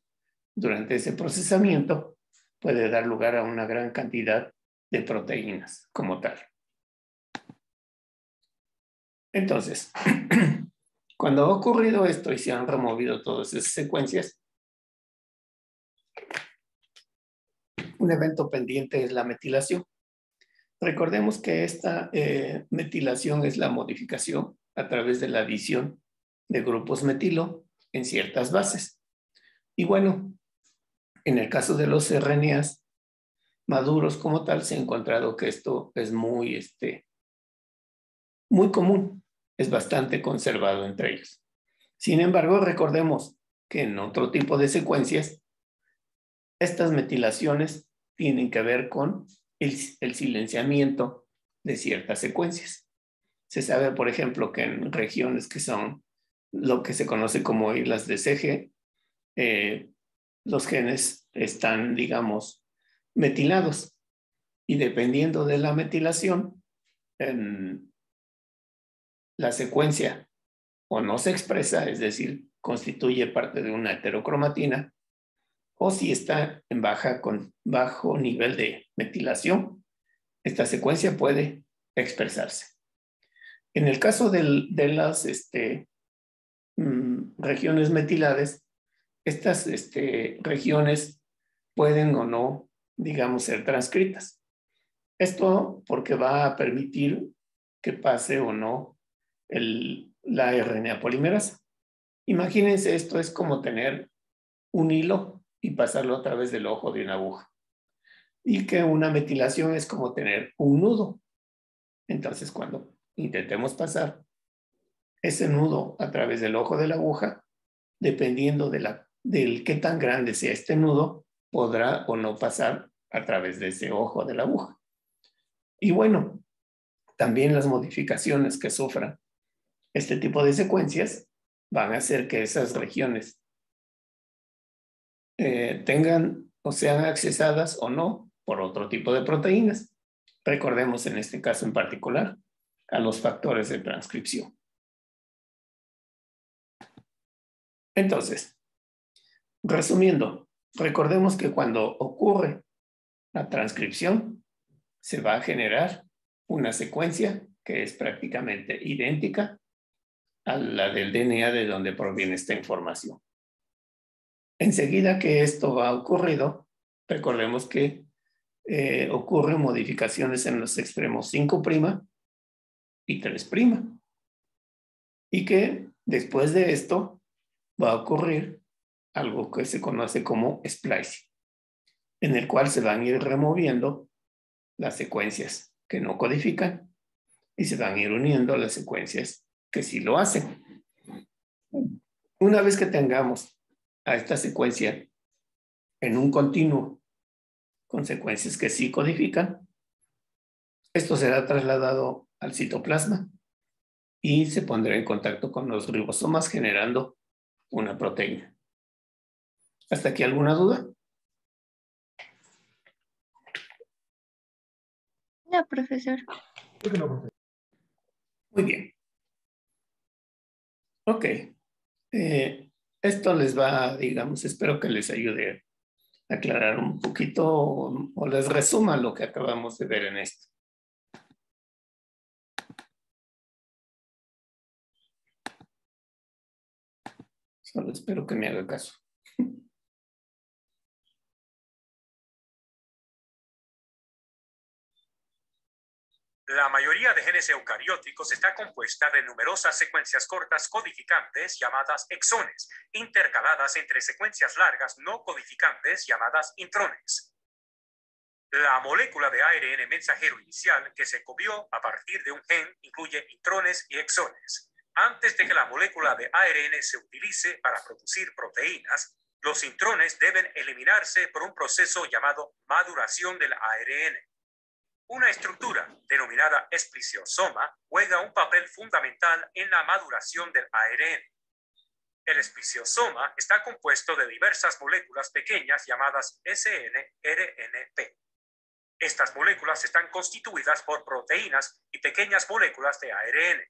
durante ese procesamiento puede dar lugar a una gran cantidad de proteínas como tal. Entonces, cuando ha ocurrido esto y se han removido todas esas secuencias, un evento pendiente es la metilación. Recordemos que esta metilación es la modificación a través de la adición de grupos metilo en ciertas bases. Y bueno, en el caso de los RNAs maduros como tal, se ha encontrado que esto es muy común, es bastante conservado entre ellos. Sin embargo, recordemos que en otro tipo de secuencias, estas metilaciones tienen que ver con el silenciamiento de ciertas secuencias. Se sabe, por ejemplo, que en regiones que son lo que se conoce como islas de CG, los genes están, digamos, metilados. Y dependiendo de la metilación, la secuencia o no se expresa, es decir, constituye parte de una heterocromatina, o si está en bajo nivel de metilación, esta secuencia puede expresarse. En el caso de las regiones metiladas, estas regiones pueden o no, digamos, ser transcritas. Esto porque va a permitir que pase o no la RNA polimerasa. Imagínense, esto es como tener un hilo y pasarlo a través del ojo de una aguja. Y que una metilación es como tener un nudo. Entonces, cuando intentemos pasar ese nudo a través del ojo de la aguja, dependiendo del qué tan grande sea este nudo, podrá o no pasar a través de ese ojo de la aguja. Y bueno, también las modificaciones que sufran este tipo de secuencias van a hacer que esas regiones tengan o sean accesadas o no por otro tipo de proteínas. Recordemos en este caso en particular a los factores de transcripción. Entonces, resumiendo, recordemos que cuando ocurre la transcripción, se va a generar una secuencia que es prácticamente idéntica a la del DNA de donde proviene esta información. Enseguida que esto ha ocurrido, recordemos que ocurren modificaciones en los extremos 5' y 3'. Y que después de esto va a ocurrir algo que se conoce como splicing, en el cual se van a ir removiendo las secuencias que no codifican y se van a ir uniendo las secuencias que sí lo hacen. Una vez que tengamos a esta secuencia en un continuo con secuencias que sí codifican, esto será trasladado al citoplasma y se pondrá en contacto con los ribosomas generando una proteína. ¿Hasta aquí alguna duda? No, profesor. Muy bien. Ok. Esto les va, digamos, espero que les ayude a aclarar un poquito o les resuma lo que acabamos de ver en esto. Solo espero que me haga caso. La mayoría de genes eucarióticos está compuesta de numerosas secuencias cortas codificantes llamadas exones, intercaladas entre secuencias largas no codificantes llamadas intrones. La molécula de ARN mensajero inicial que se copió a partir de un gen incluye intrones y exones. Antes de que la molécula de ARN se utilice para producir proteínas, los intrones deben eliminarse por un proceso llamado maduración del ARN. Una estructura denominada espliciosoma juega un papel fundamental en la maduración del ARN. El espliciosoma está compuesto de diversas moléculas pequeñas llamadas SNRNP. Estas moléculas están constituidas por proteínas y pequeñas moléculas de ARN.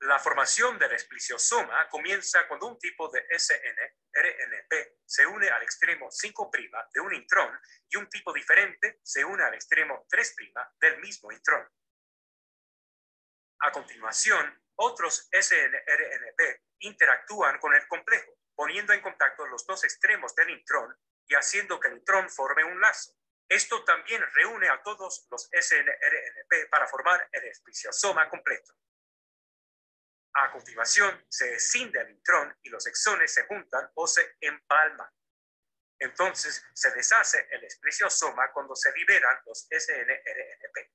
La formación del espliciosoma comienza cuando un tipo de SNRNP se une al extremo 5' de un intrón y un tipo diferente se une al extremo 3' del mismo intrón. A continuación, otros SNRNP interactúan con el complejo, poniendo en contacto los dos extremos del intrón y haciendo que el intrón forme un lazo. Esto también reúne a todos los SNRNP para formar el espliciosoma completo. A continuación, se escinde el intrón y los exones se juntan o se empalman. Entonces, se deshace el espliciosoma cuando se liberan los SNRNP.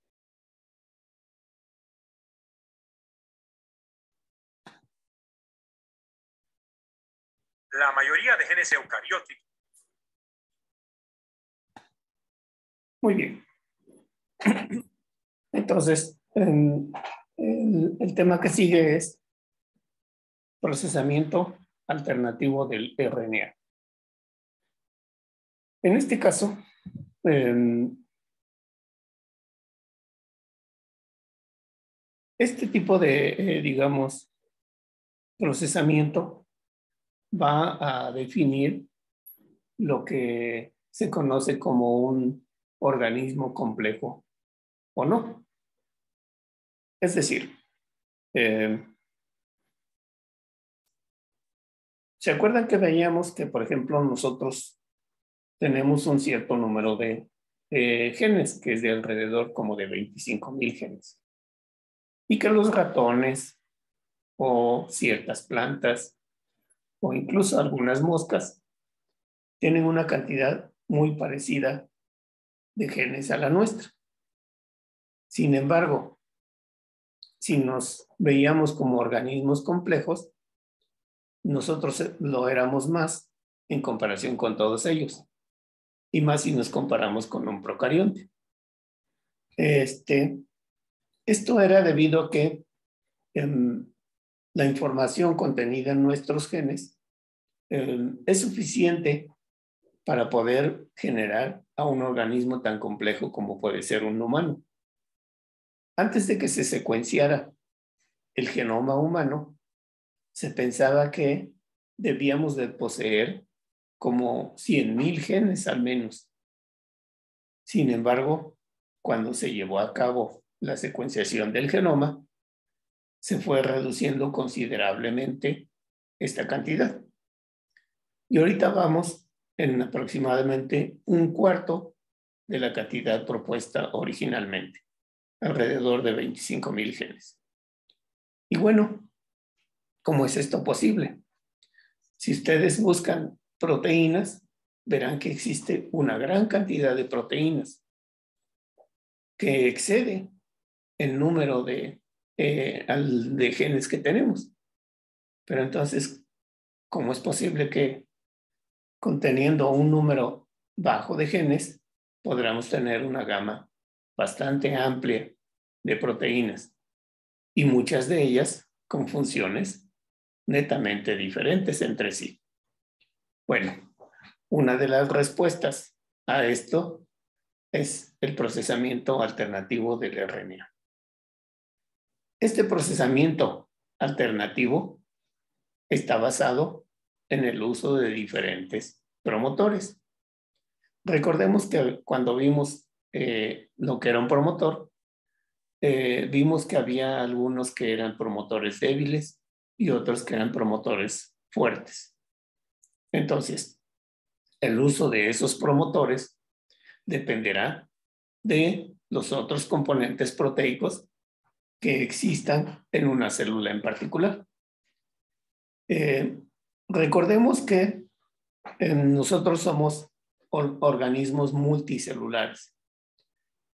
La mayoría de genes eucarióticos. Muy bien. Entonces, el tema que sigue es procesamiento alternativo del RNA. En este caso, este tipo de, digamos, procesamiento va a definir lo que se conoce como un organismo complejo o no. Es decir, ¿se acuerdan que veíamos que, por ejemplo, nosotros tenemos un cierto número de genes, que es de alrededor como de 25,000 genes? Y que los ratones o ciertas plantas o incluso algunas moscas tienen una cantidad muy parecida de genes a la nuestra. Sin embargo, si nos veíamos como organismos complejos, nosotros lo éramos más en comparación con todos ellos, y más si nos comparamos con un procarionte. Esto era debido a que la información contenida en nuestros genes es suficiente para poder generar a un organismo tan complejo como puede ser un humano. Antes de que se secuenciara el genoma humano, se pensaba que debíamos de poseer como 100,000 genes al menos. Sin embargo, cuando se llevó a cabo la secuenciación del genoma, se fue reduciendo considerablemente esta cantidad. Y ahorita vamos en aproximadamente 1/4 de la cantidad propuesta originalmente, alrededor de 25,000 genes. Y bueno, ¿cómo es esto posible? Si ustedes buscan proteínas, verán que existe una gran cantidad de proteínas que excede el número de genes que tenemos. Pero entonces, ¿cómo es posible que conteniendo un número bajo de genes podamos tener una gama bastante amplia de proteínas y muchas de ellas con funciones netamente diferentes entre sí? Bueno, una de las respuestas a esto es el procesamiento alternativo del RNA. Este procesamiento alternativo está basado en el uso de diferentes promotores. Recordemos que cuando vimos lo que era un promotor, vimos que había algunos que eran promotores débiles y otros que eran promotores fuertes. Entonces, el uso de esos promotores dependerá de los otros componentes proteicos que existan en una célula en particular. Recordemos que nosotros somos organismos multicelulares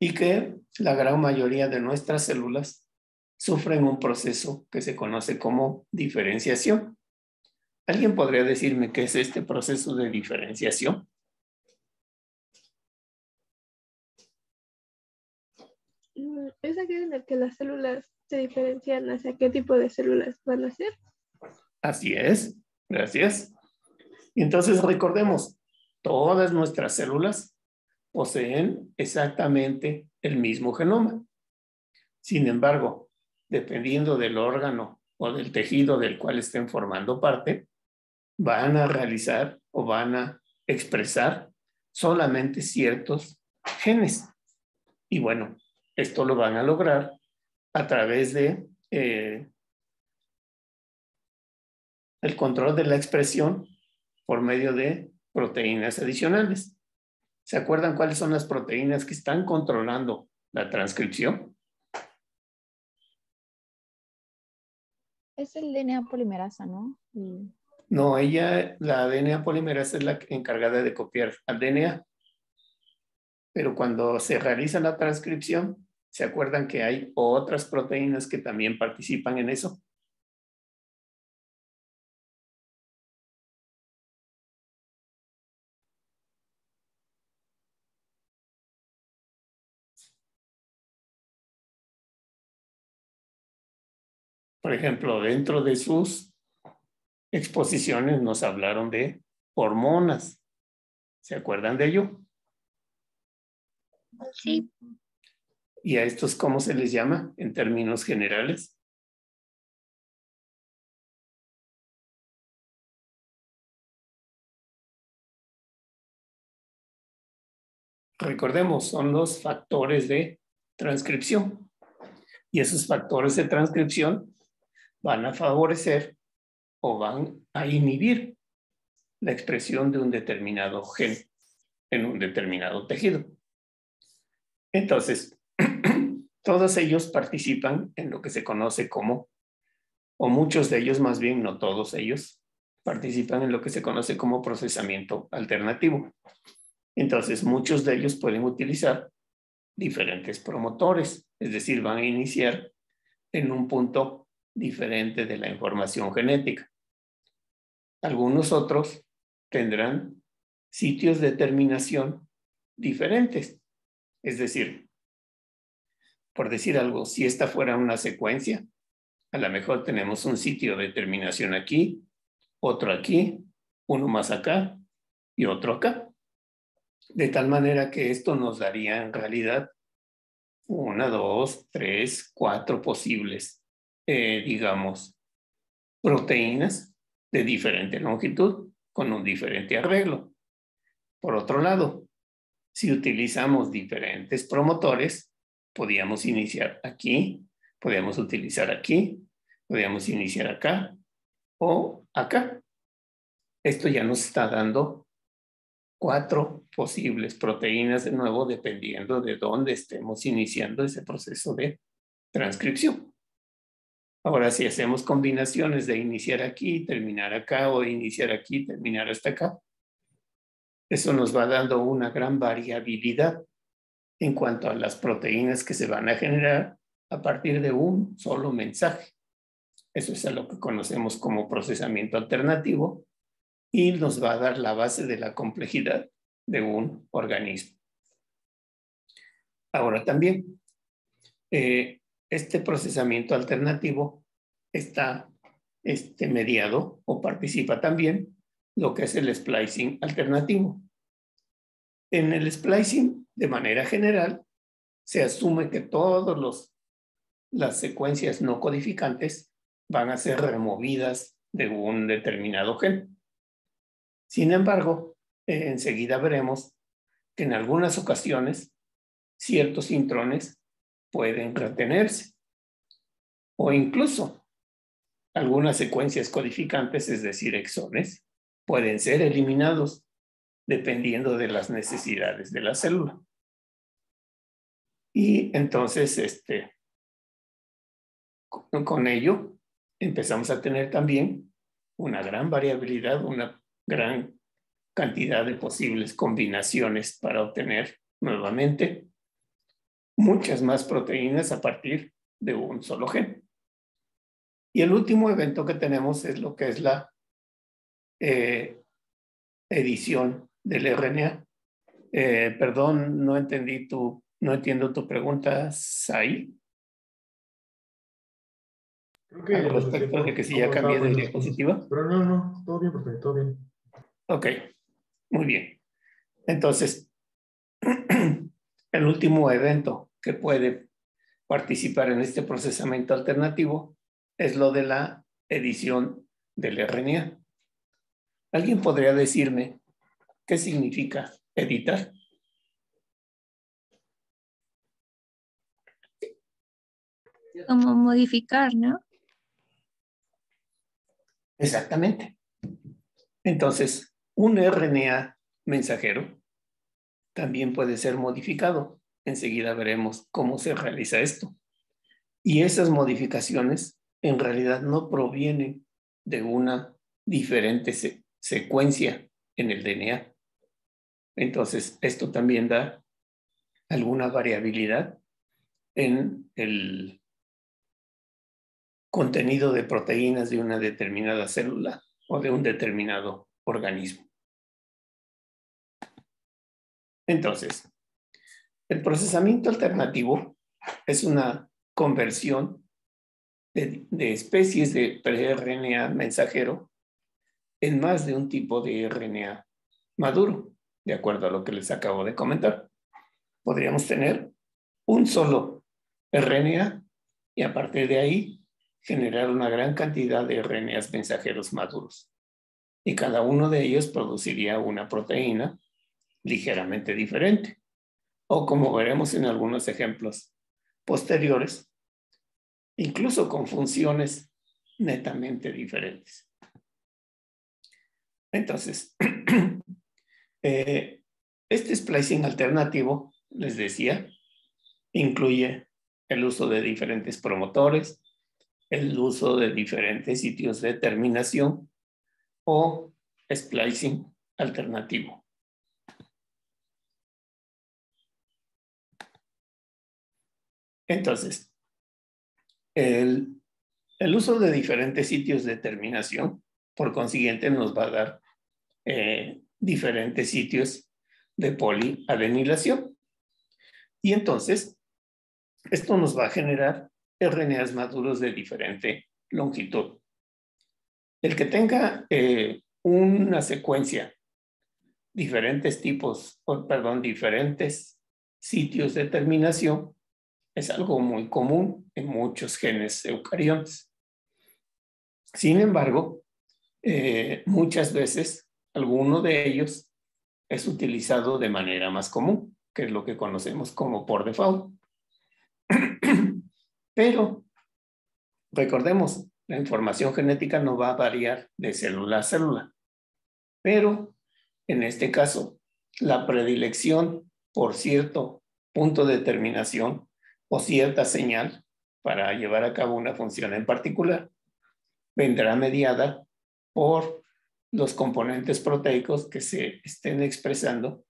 y que la gran mayoría de nuestras células sufren un proceso que se conoce como diferenciación. ¿Alguien podría decirme qué es este proceso de diferenciación? ¿Es aquel en el que las células se diferencian hacia qué tipo de células van a ser? Así es. Gracias. Entonces recordemos, todas nuestras células poseen exactamente el mismo genoma. Sin embargo, dependiendo del órgano o del tejido del cual estén formando parte, van a realizar o van a expresar solamente ciertos genes. Y bueno, esto lo van a lograr a través de el control de la expresión por medio de proteínas adicionales. ¿Se acuerdan cuáles son las proteínas que están controlando la transcripción? Es el DNA polimerasa, ¿no? No, la DNA polimerasa es la encargada de copiar al DNA. Pero cuando se realiza la transcripción, ¿se acuerdan que hay otras proteínas que también participan en eso? Por ejemplo, dentro de sus exposiciones nos hablaron de hormonas. ¿Se acuerdan de ello? Sí. ¿Y a estos cómo se les llama en términos generales? Recordemos, son los factores de transcripción. Y esos factores de transcripción van a favorecer o van a inhibir la expresión de un determinado gen en un determinado tejido. Entonces, todos ellos participan en lo que se conoce como, o muchos de ellos más bien, no todos ellos, participan en lo que se conoce como procesamiento alternativo. Entonces, muchos de ellos pueden utilizar diferentes promotores, es decir, van a iniciar en un punto diferente de la información genética. Algunos otros tendrán sitios de terminación diferentes. Es decir, por decir algo, si esta fuera una secuencia, a lo mejor tenemos un sitio de terminación aquí, otro aquí, uno más acá y otro acá. De tal manera que esto nos daría en realidad 1, 2, 3, 4 posibles, digamos, proteínas de diferente longitud con un diferente arreglo. Por otro lado, si utilizamos diferentes promotores, podíamos iniciar aquí, podíamos utilizar aquí, podíamos iniciar acá o acá. Esto ya nos está dando 4 posibles proteínas de nuevo, dependiendo de dónde estemos iniciando ese proceso de transcripción. Ahora, si hacemos combinaciones de iniciar aquí, terminar acá, o iniciar aquí, terminar hasta acá, eso nos va dando una gran variabilidad en cuanto a las proteínas que se van a generar a partir de un solo mensaje. Eso es a lo que conocemos como procesamiento alternativo y nos va a dar la base de la complejidad de un organismo. Ahora también, este procesamiento alternativo está mediado o participa también lo que es el splicing alternativo. En el splicing, de manera general, se asume que todas las secuencias no codificantes van a ser removidas de un determinado gen. Sin embargo, enseguida veremos que en algunas ocasiones ciertos intrones pueden retenerse o incluso algunas secuencias codificantes, es decir, exones, pueden ser eliminados dependiendo de las necesidades de la célula. Y entonces, con ello, empezamos a tener también una gran variabilidad, una gran cantidad de posibles combinaciones para obtener nuevamente muchas más proteínas a partir de un solo gen. Y el último evento que tenemos es lo que es la edición del RNA. Perdón, no entiendo tu pregunta, Sai. Creo que al respecto de que si ya como cambié estaba de poniendo las cosas. diapositiva. Pero no, todo bien, profe, todo bien. Ok, muy bien. Entonces, el último evento que puede participar en este procesamiento alternativo es lo de la edición del RNA. ¿Alguien podría decirme qué significa editar? Como modificar, ¿no? Exactamente. Entonces, un RNA mensajero también puede ser modificado. Enseguida veremos cómo se realiza esto. Y esas modificaciones en realidad no provienen de una diferente secuencia en el DNA. Entonces, esto también da alguna variabilidad en el contenido de proteínas de una determinada célula o de un determinado organismo. Entonces, el procesamiento alternativo es una conversión de especies de pre-RNA mensajero en más de un tipo de RNA maduro, de acuerdo a lo que les acabo de comentar. Podríamos tener un solo RNA y a partir de ahí generar una gran cantidad de RNAs mensajeros maduros. Y cada uno de ellos produciría una proteína ligeramente diferente. O como veremos en algunos ejemplos posteriores, incluso con funciones netamente diferentes. Entonces, este splicing alternativo, les decía, incluye el uso de diferentes promotores, el uso de diferentes sitios de terminación o splicing alternativo. Entonces, el uso de diferentes sitios de terminación, por consiguiente, nos va a dar diferentes sitios de poliadenilación. Y entonces, esto nos va a generar RNAs maduros de diferente longitud. El que tenga una secuencia, diferentes sitios de terminación, es algo muy común en muchos genes eucariontes. Sin embargo, muchas veces alguno de ellos es utilizado de manera más común, que es lo que conocemos como por default. Pero recordemos, la información genética no va a variar de célula a célula. Pero en este caso, la predilección por cierto punto de terminación o cierta señal para llevar a cabo una función en particular vendrá mediada por los componentes proteicos que se estén expresando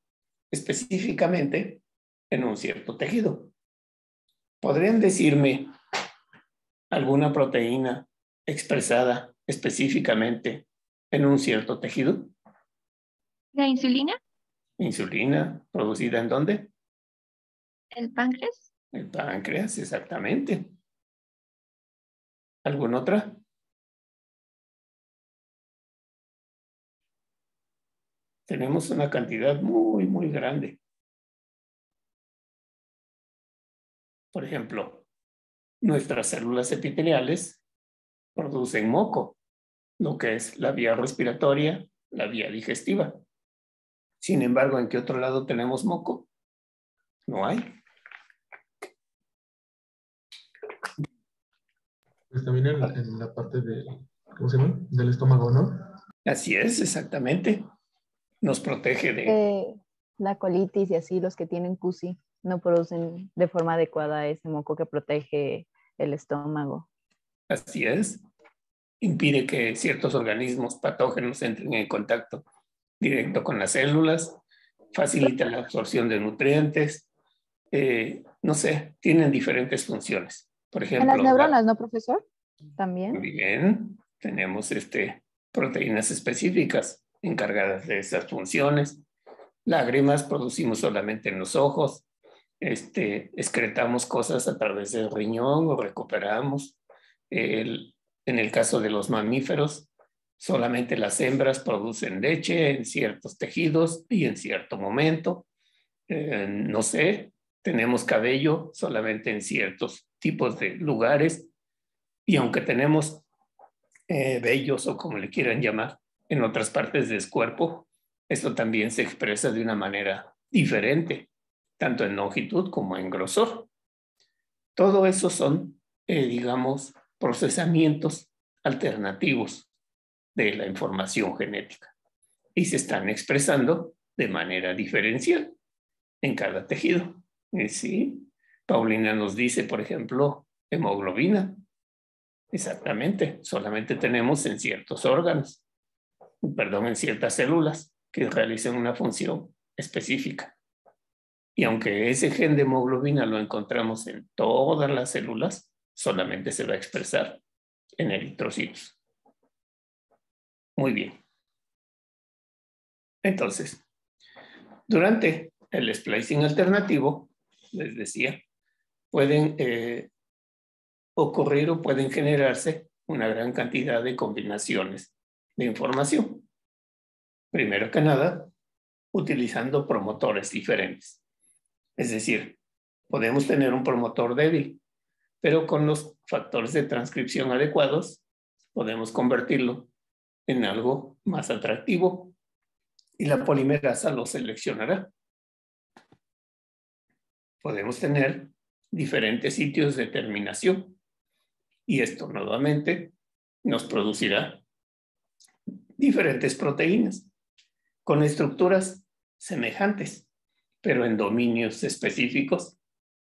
específicamente en un cierto tejido. ¿Podrían decirme alguna proteína expresada específicamente en un cierto tejido? ¿La insulina? ¿Insulina producida en dónde? ¿El páncreas? El páncreas, exactamente. ¿Alguna otra? Tenemos una cantidad muy, muy grande. Por ejemplo, nuestras células epiteliales producen moco, lo que es la vía respiratoria, la vía digestiva. Sin embargo, ¿en qué otro lado tenemos moco? No hay. Pues también en la parte de, ¿cómo se llama? Del estómago, ¿no? Así es, exactamente. Nos protege de... La colitis y así, los que tienen CUSI no producen de forma adecuada ese moco que protege el estómago. Así es. Impide que ciertos organismos patógenos entren en contacto directo con las células, facilita la absorción de nutrientes, no sé, tienen diferentes funciones. Por ejemplo, en las neuronas, ¿no, profesor? También. Muy bien, tenemos proteínas específicas encargadas de esas funciones. Lágrimas producimos solamente en los ojos, excretamos cosas a través del riñón o recuperamos. En el caso de los mamíferos, solamente las hembras producen leche en ciertos tejidos y en cierto momento. No sé, tenemos cabello solamente en ciertos tipos de lugares. Y aunque tenemos vellos o como le quieran llamar en otras partes del cuerpo, esto también se expresa de una manera diferente, tanto en longitud como en grosor. Todo eso son, digamos, procesamientos alternativos de la información genética y se están expresando de manera diferencial en cada tejido. Sí, Paulina nos dice, por ejemplo, hemoglobina. Exactamente, solamente tenemos en ciertos órganos, perdón, en ciertas células que realizan una función específica. Y aunque ese gen de hemoglobina lo encontramos en todas las células, solamente se va a expresar en eritrocitos. Muy bien. Entonces, durante el splicing alternativo, les decía, pueden ocurrir o pueden generarse una gran cantidad de combinaciones de información. Primero que nada, utilizando promotores diferentes. Es decir, podemos tener un promotor débil, pero con los factores de transcripción adecuados podemos convertirlo en algo más atractivo y la polimerasa lo seleccionará. Podemos tener diferentes sitios de terminación y esto nuevamente nos producirá diferentes proteínas con estructuras semejantes, pero en dominios específicos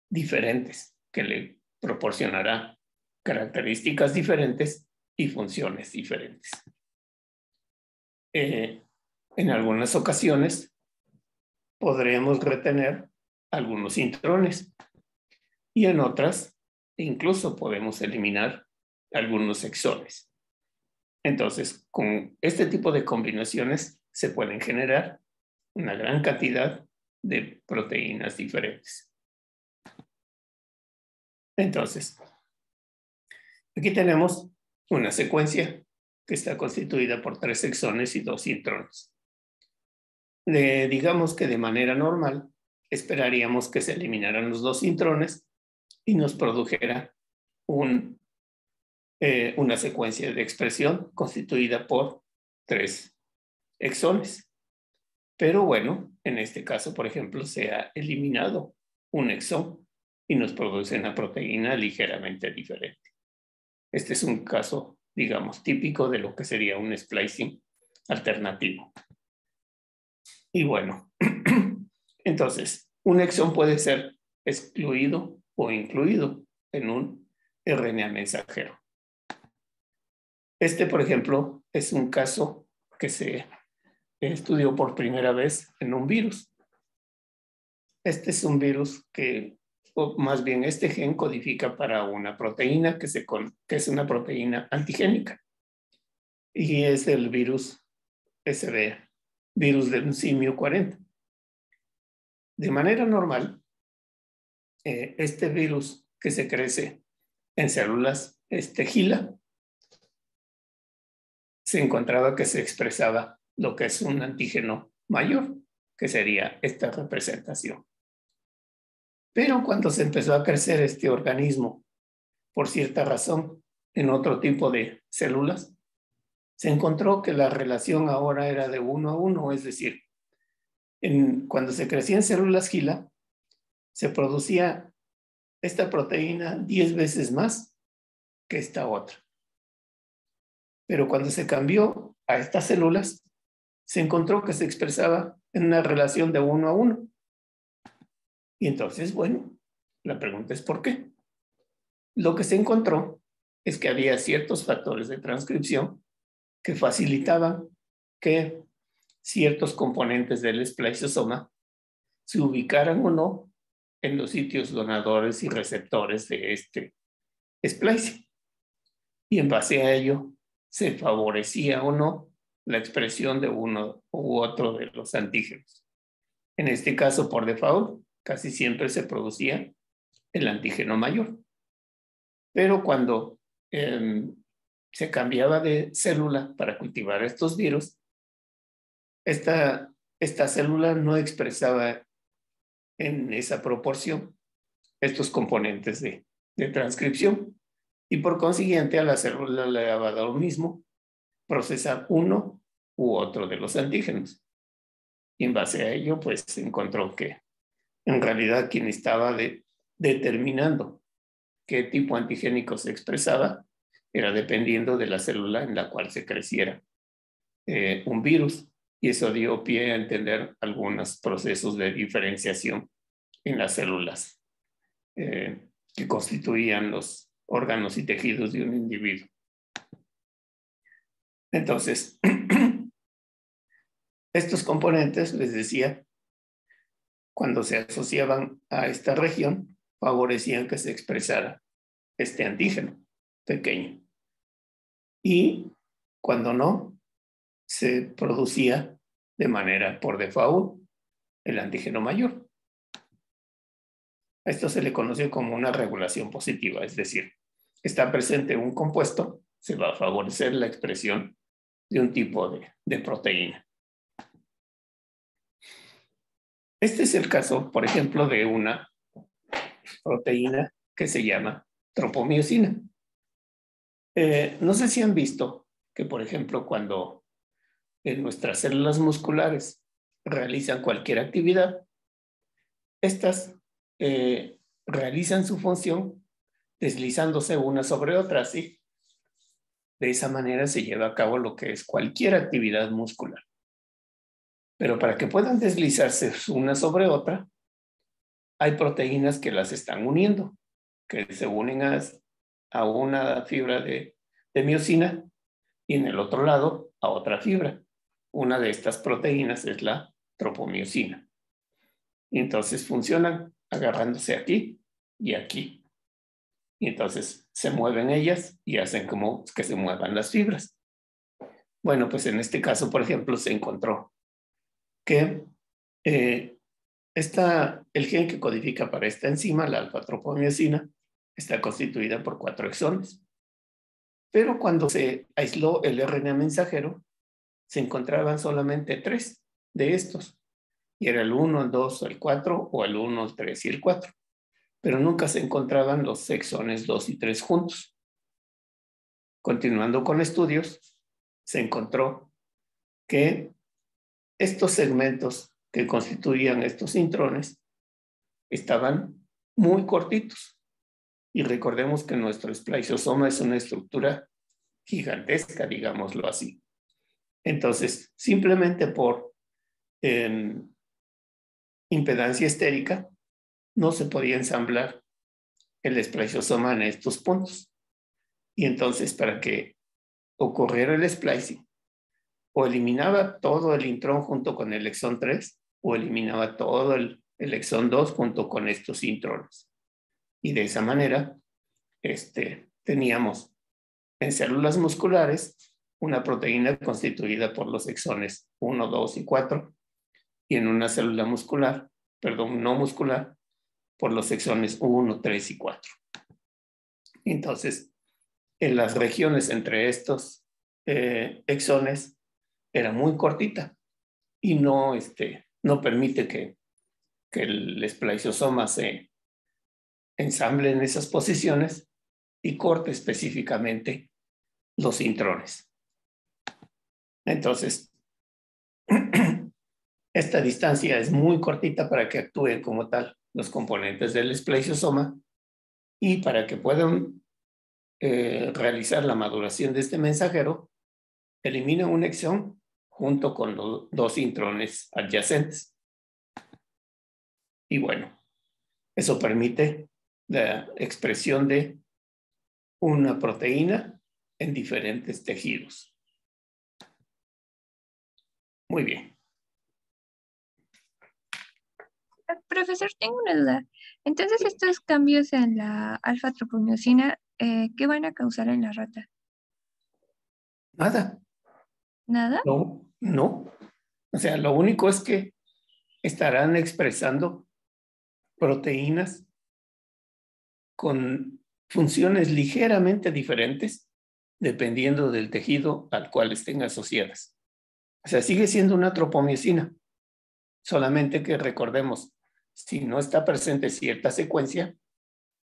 diferentes que le proporcionará características diferentes y funciones diferentes. En algunas ocasiones podremos retener algunos intrones y en otras incluso podemos eliminar algunos exones. Entonces, con este tipo de combinaciones se pueden generar una gran cantidad de proteínas diferentes. Entonces, aquí tenemos una secuencia que está constituida por 3 exones y 2 intrones. Digamos que de manera normal esperaríamos que se eliminaran los 2 intrones y nos produjera una secuencia de expresión constituida por 3 exones. Pero bueno, en este caso, por ejemplo, se ha eliminado un exón y nos produce una proteína ligeramente diferente. Este es un caso, digamos, típico de lo que sería un splicing alternativo. Y bueno, entonces, un exón puede ser excluido o incluido en un RNA mensajero. Este, por ejemplo, es un caso que se estudió por primera vez en un virus. Este es un virus que, o más bien este gen codifica para una proteína que es una proteína antigénica. Y es el virus SB, virus del simio 40. De manera normal, este virus que se crece en células GILA, se encontraba que se expresaba lo que es un antígeno mayor, que sería esta representación. Pero cuando se empezó a crecer este organismo, por cierta razón, en otro tipo de células, se encontró que la relación ahora era de 1 a 1, es decir, cuando se crecía en células GILA, se producía esta proteína 10 veces más que esta otra. Pero cuando se cambió a estas células, se encontró que se expresaba en una relación de 1 a 1. Y entonces, bueno, la pregunta es ¿por qué? Lo que se encontró es que había ciertos factores de transcripción que facilitaban que ciertos componentes del spliceosoma se ubicaran o no en los sitios donadores y receptores de este splicing. Y en base a ello, se favorecía o no la expresión de uno u otro de los antígenos. En este caso, por default, casi siempre se producía el antígeno mayor. Pero cuando se cambiaba de célula para cultivar estos virus, esta célula no expresaba en esa proporción estos componentes de transcripción, y por consiguiente a la célula le daba lo mismo procesar uno u otro de los antígenos. Y en base a ello, pues se encontró que en realidad quien estaba determinando qué tipo antigénico se expresaba era dependiendo de la célula en la cual se creciera un virus, y eso dio pie a entender algunos procesos de diferenciación en las células que constituían los órganos y tejidos de un individuo. Entonces, estos componentes, les decía, cuando se asociaban a esta región, favorecían que se expresara este antígeno pequeño. Y cuando no, se producía de manera por default el antígeno mayor. A esto se le conoce como una regulación positiva, es decir, está presente un compuesto, se va a favorecer la expresión de un tipo de proteína. Este es el caso, por ejemplo, de una proteína que se llama tropomiosina. No sé si han visto que, por ejemplo, cuando en nuestras células musculares realizan cualquier actividad, estas realizan su función deslizándose una sobre otra, ¿sí? De esa manera se lleva a cabo lo que es cualquier actividad muscular. Pero para que puedan deslizarse una sobre otra, hay proteínas que las están uniendo, que se unen a una fibra de miosina y en el otro lado a otra fibra. Una de estas proteínas es la tropomiosina. Y entonces funcionan agarrándose aquí y aquí. Y entonces se mueven ellas y hacen como que se muevan las fibras. Bueno, pues en este caso, por ejemplo, se encontró que el gen que codifica para esta enzima, la alfa-tropomiosina, está constituida por 4 exones. Pero cuando se aisló el RNA mensajero, se encontraban solamente 3 de estos. Y era el 1, el 2, el 4, o el 1, el 3 y el 4. Pero nunca se encontraban los exones 2 y 3 juntos. Continuando con estudios, se encontró que estos segmentos que constituían estos intrones estaban muy cortitos. Y recordemos que nuestro espliceosoma es una estructura gigantesca, digámoslo así. Entonces, simplemente por impedancia estérica, no se podía ensamblar el espliceosoma en estos puntos. Y entonces, para que ocurriera el splicing, o eliminaba todo el intrón junto con el exón 3, o eliminaba todo el exón 2 junto con estos intrones. Y de esa manera, teníamos en células musculares una proteína constituida por los exones 1, 2 y 4, y en una célula muscular, perdón, no muscular, por los exones 1, 3 y 4. Entonces, en las regiones entre estos exones era muy cortita y no permite que el espliceosoma se ensamble en esas posiciones y corte específicamente los intrones. Entonces, esta distancia es muy cortita para que actúen como tal los componentes del espliceosoma y para que puedan realizar la maduración de este mensajero, elimina un exón junto con los 2 intrones adyacentes. Y bueno, eso permite la expresión de una proteína en diferentes tejidos. Muy bien. Profesor, tengo una duda. Entonces, estos cambios en la alfa-tropomiosina, ¿qué van a causar en la rata? Nada. ¿Nada? No. O sea, lo único es que estarán expresando proteínas con funciones ligeramente diferentes dependiendo del tejido al cual estén asociadas. O sea, sigue siendo una tropomiosina, solamente que recordemos, si no está presente cierta secuencia,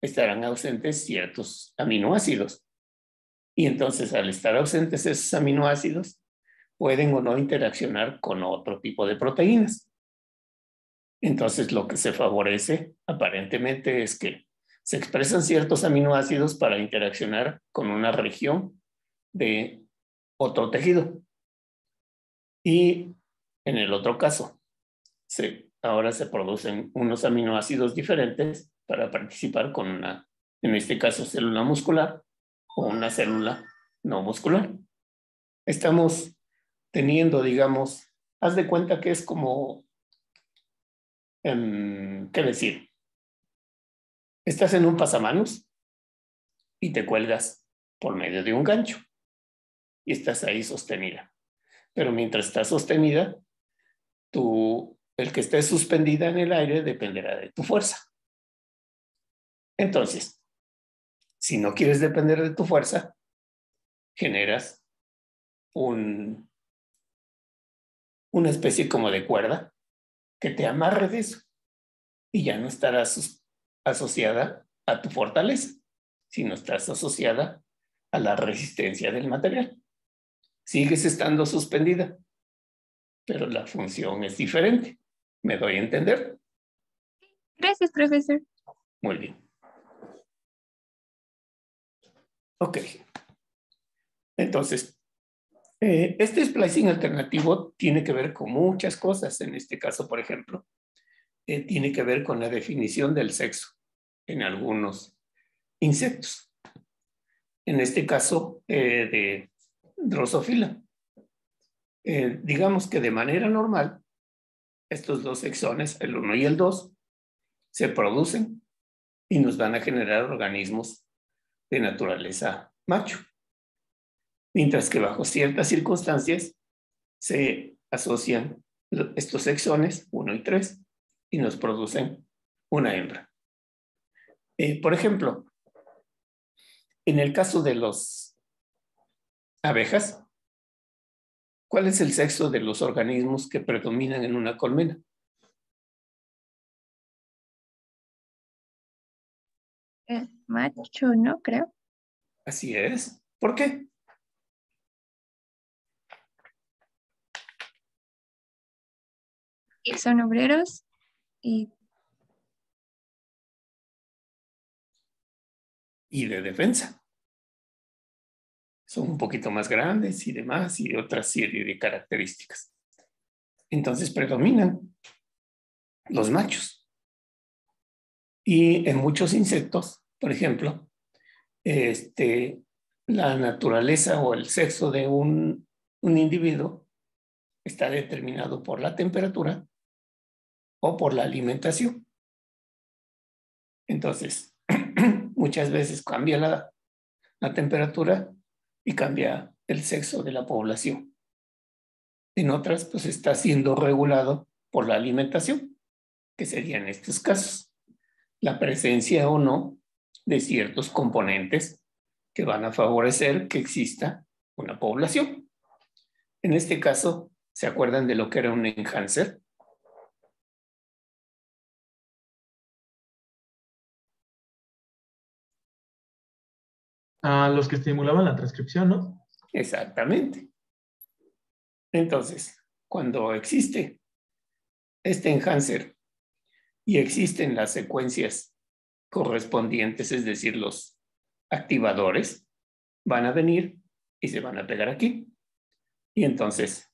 estarán ausentes ciertos aminoácidos. Y entonces, al estar ausentes esos aminoácidos, pueden o no interaccionar con otro tipo de proteínas. Entonces, lo que se favorece aparentemente es que se expresan ciertos aminoácidos para interaccionar con una región de otro tejido. Y en el otro caso, ahora se producen unos aminoácidos diferentes para participar con una, en este caso, célula muscular o una célula no muscular. Estamos teniendo, digamos, haz de cuenta que es como, ¿qué decir? Estás en un pasamanos y te cuelgas por medio de un gancho y estás ahí sostenida. Pero mientras estás sostenida, el que esté suspendida en el aire dependerá de tu fuerza. Entonces, si no quieres depender de tu fuerza, generas una especie como de cuerda que te amarre de eso y ya no estarás asociada a tu fortaleza, sino estás asociada a la resistencia del material. Sigues estando suspendida, pero la función es diferente. ¿Me doy a entender? Gracias, profesor. Muy bien. Ok. Entonces, este splicing alternativo tiene que ver con muchas cosas. En este caso, por ejemplo, tiene que ver con la definición del sexo en algunos insectos. En este caso, de Drosophila. Digamos que de manera normal, estos dos exones, el 1 y el 2, se producen y nos van a generar organismos de naturaleza macho. Mientras que bajo ciertas circunstancias se asocian estos exones 1 y 3 y nos producen una hembra. Por ejemplo, en el caso de las abejas, ¿cuál es el sexo de los organismos que predominan en una colmena? El macho, ¿no? Creo. Así es. ¿Por qué? Y son obreros y De defensa. Son un poquito más grandes y demás, y otra serie de características. Entonces predominan los machos. Y en muchos insectos, por ejemplo, la naturaleza o el sexo de un individuo está determinado por la temperatura o por la alimentación. Entonces, muchas veces cambia la temperatura y cambia el sexo de la población. En otras, pues está siendo regulado por la alimentación, que sería en estos casos la presencia o no de ciertos componentes que van a favorecer que exista una población. En este caso, ¿se acuerdan de lo que era un enhancer? A los que estimulaban la transcripción, ¿no? Exactamente. Entonces, cuando existe este enhancer y existen las secuencias correspondientes, es decir, los activadores, van a venir y se van a pegar aquí. Y entonces,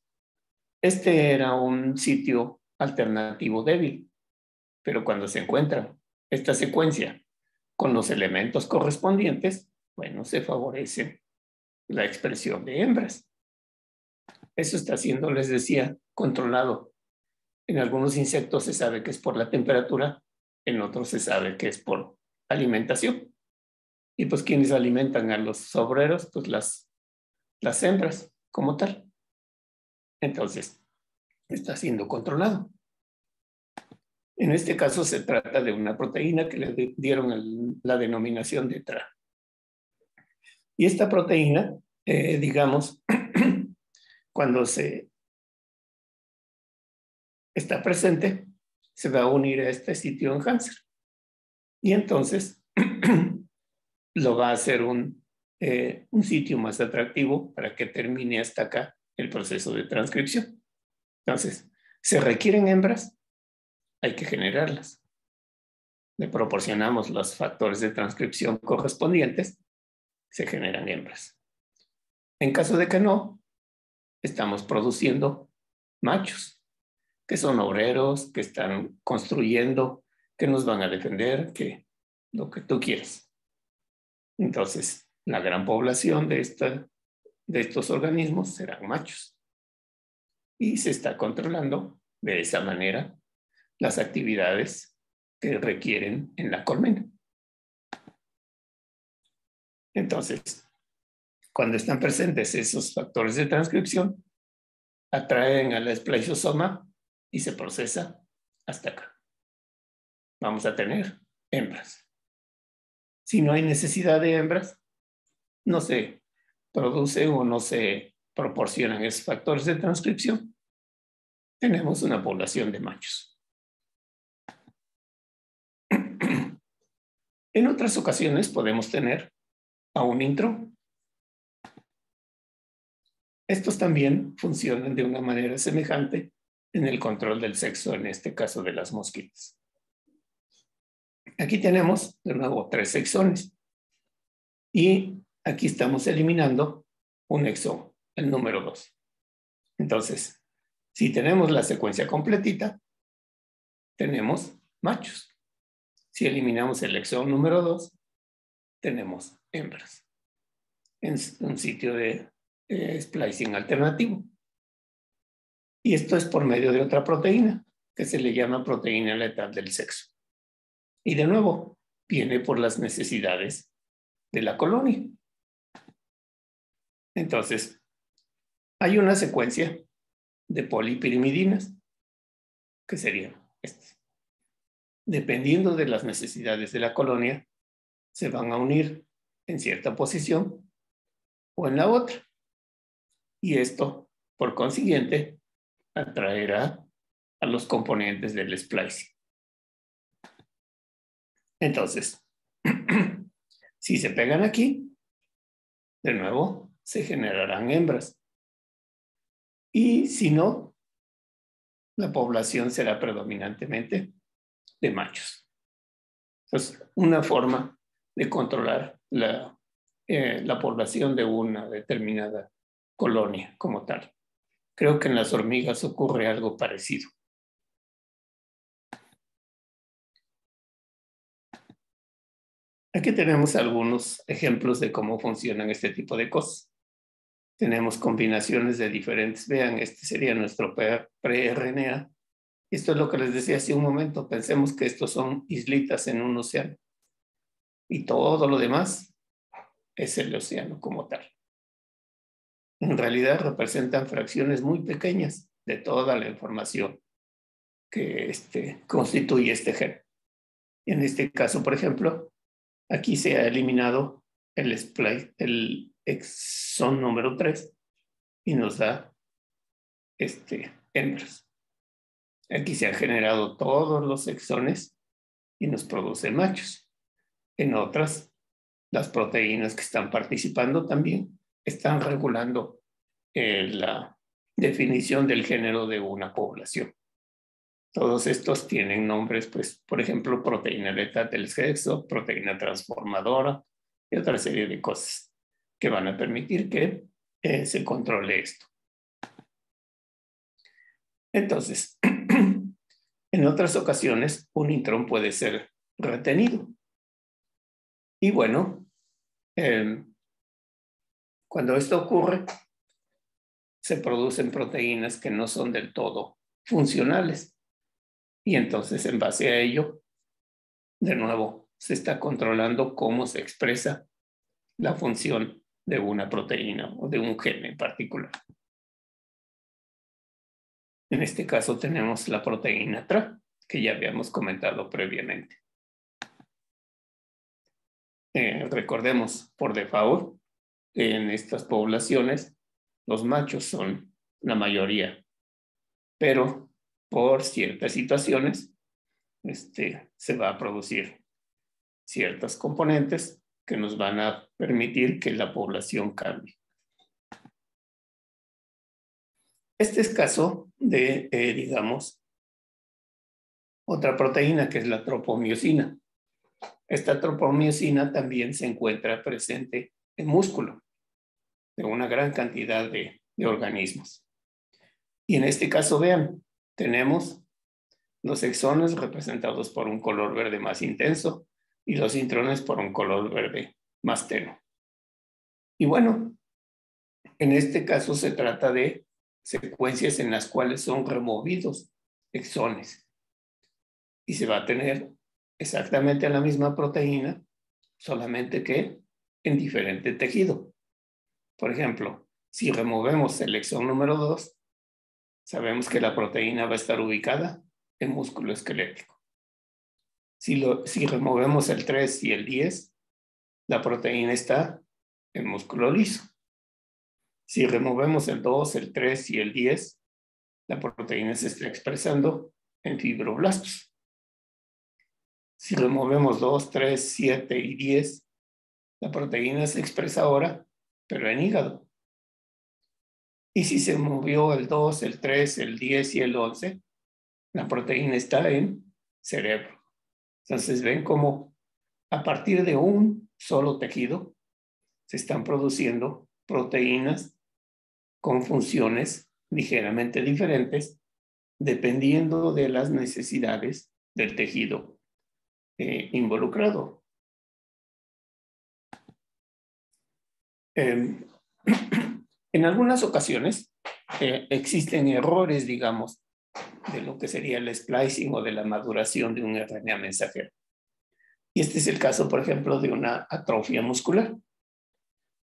este era un sitio alternativo débil, pero cuando se encuentra esta secuencia con los elementos correspondientes, bueno, se favorece la expresión de hembras. Eso está siendo, les decía, controlado. En algunos insectos se sabe que es por la temperatura, en otros se sabe que es por alimentación. Y pues, ¿quiénes alimentan a los obreros? Pues las hembras, como tal. Entonces, está siendo controlado. En este caso se trata de una proteína que le dieron la denominación de TRA. Y esta proteína digamos, cuando se está presente, se va a unir a este sitio enhancer. Y entonces lo va a hacer un sitio más atractivo para que termine hasta acá el proceso de transcripción. Entonces, ¿se requieren hembras? Hay que generarlas. Le proporcionamos los factores de transcripción correspondientes, se generan hembras. En caso de que no, estamos produciendo machos, que son obreros, que están construyendo, que nos van a defender, que lo que tú quieras. Entonces, la gran población de estos organismos serán machos. Y se está controlando de esa manera las actividades que requieren en la colmena. Entonces, cuando están presentes esos factores de transcripción, atraen a la esplaiosoma y se procesa hasta acá. Vamos a tener hembras. Si no hay necesidad de hembras, no se producen o no se proporcionan esos factores de transcripción, tenemos una población de machos. En otras ocasiones podemos tener a un intrón. Estos también funcionan de una manera semejante en el control del sexo, en este caso de las mosquitas. Aquí tenemos, de nuevo, 3 exones. Y aquí estamos eliminando un exón, el número 2. Entonces, si tenemos la secuencia completita, tenemos machos. Si eliminamos el exón número 2, tenemos hembras. En un sitio de splicing alternativo. Y esto es por medio de otra proteína, que se le llama proteína letal del sexo. Y de nuevo, viene por las necesidades de la colonia. Entonces, hay una secuencia de polipirimidinas, que serían estas. Dependiendo de las necesidades de la colonia, se van a unir en cierta posición o en la otra. Y esto, por consiguiente, atraerá a los componentes del splicing. Entonces, si se pegan aquí, de nuevo, se generarán hembras. Y si no, la población será predominantemente de machos. Entonces, una forma de controlar la población de una determinada colonia como tal. Creo que en las hormigas ocurre algo parecido. Aquí tenemos algunos ejemplos de cómo funcionan este tipo de cosas. Tenemos combinaciones de diferentes. Vean, este sería nuestro pre-RNA. Esto es lo que les decía hace un momento. Pensemos que estos son islitas en un océano. Y todo lo demás es el océano como tal. En realidad representan fracciones muy pequeñas de toda la información que constituye este gen. En este caso, por ejemplo, aquí se ha eliminado el exón número 3 y nos da hembras. Aquí se han generado todos los exones y nos produce machos. En otras, las proteínas que están participando también están regulando la definición del género de una población. Todos estos tienen nombres, pues, por ejemplo, proteína letal del sexo, proteína transformadora y otra serie de cosas que van a permitir que se controle esto. Entonces, en otras ocasiones, un intrón puede ser retenido. Y bueno, cuando esto ocurre, se producen proteínas que no son del todo funcionales. Y entonces, en base a ello, de nuevo, se está controlando cómo se expresa la función de una proteína o de un gen en particular. En este caso tenemos la proteína TRA, que ya habíamos comentado previamente. Recordemos, por default, en estas poblaciones los machos son la mayoría, pero por ciertas situaciones se va a producir ciertas componentes que nos van a permitir que la población cambie. Este es caso de, digamos, otra proteína que es la tropomiosina. Esta tropomiosina también se encuentra presente en músculo de una gran cantidad de organismos. Y en este caso, vean, tenemos los exones representados por un color verde más intenso y los intrones por un color verde más tenue. Y bueno, en este caso se trata de secuencias en las cuales son removidos exones. Y se va a tener exactamente la misma proteína, solamente que en diferente tejido. Por ejemplo, si removemos el exón número 2, sabemos que la proteína va a estar ubicada en músculo esquelético. Si removemos el 3 y el 10, la proteína está en músculo liso. Si removemos el 2, el 3 y el 10, la proteína se está expresando en fibroblastos. Si removemos 2, 3, 7 y 10, la proteína se expresa ahora, pero en hígado. Y si se movió el 2, el 3, el 10 y el 11, la proteína está en cerebro. Entonces ven cómo a partir de un solo tejido se están produciendo proteínas con funciones ligeramente diferentes dependiendo de las necesidades del tejido involucrado. En algunas ocasiones existen errores, digamos, de lo que sería el splicing o de la maduración de un RNA mensajero. Y este es el caso, por ejemplo, de una atrofia muscular.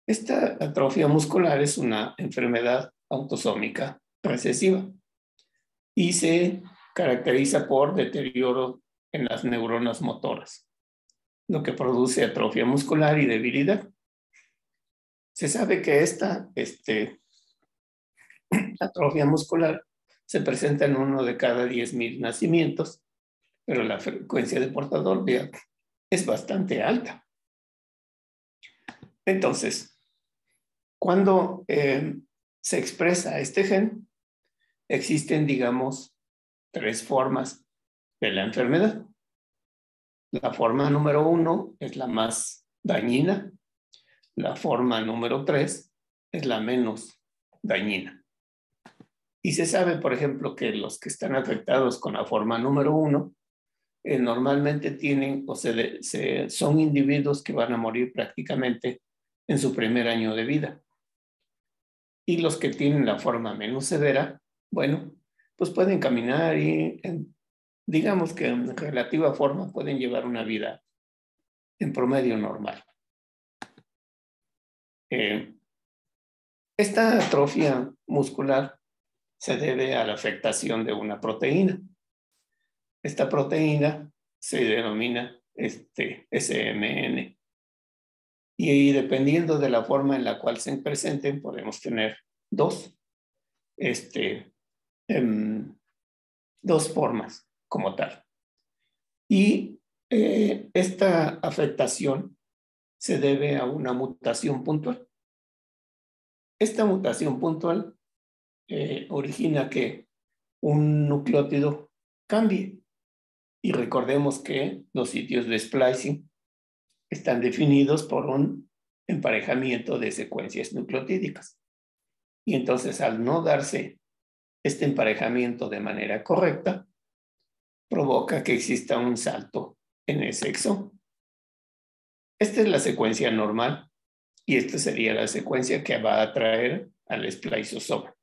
Esta atrofia muscular es una enfermedad autosómica recesiva y se caracteriza por deterioro en las neuronas motoras, lo que produce atrofia muscular y debilidad. Se sabe que esta atrofia muscular se presenta en 1 de cada 10,000 nacimientos, pero la frecuencia de portador es bastante alta. Entonces, cuando se expresa este gen, existen, digamos, 3 formas de la enfermedad. La forma número 1 es la más dañina. La forma número 3 es la menos dañina. Y se sabe, por ejemplo, que los que están afectados con la forma número 1 normalmente tienen son individuos que van a morir prácticamente en su primer año de vida. Y los que tienen la forma menos severa, bueno, pues pueden caminar y digamos que en relativa forma pueden llevar una vida en promedio normal. Esta atrofia muscular se debe a la afectación de una proteína. Esta proteína se denomina SMN. Y dependiendo de la forma en la cual se presenten, podemos tener dos formas como tal. Y esta afectación se debe a una mutación puntual. Esta mutación puntual origina que un nucleótido cambie. Y recordemos que los sitios de splicing están definidos por un emparejamiento de secuencias nucleotídicas. Y entonces, al no darse este emparejamiento de manera correcta, provoca que exista un salto en ese exón. Esta es la secuencia normal y esta sería la secuencia que va a traer al spliceosoma.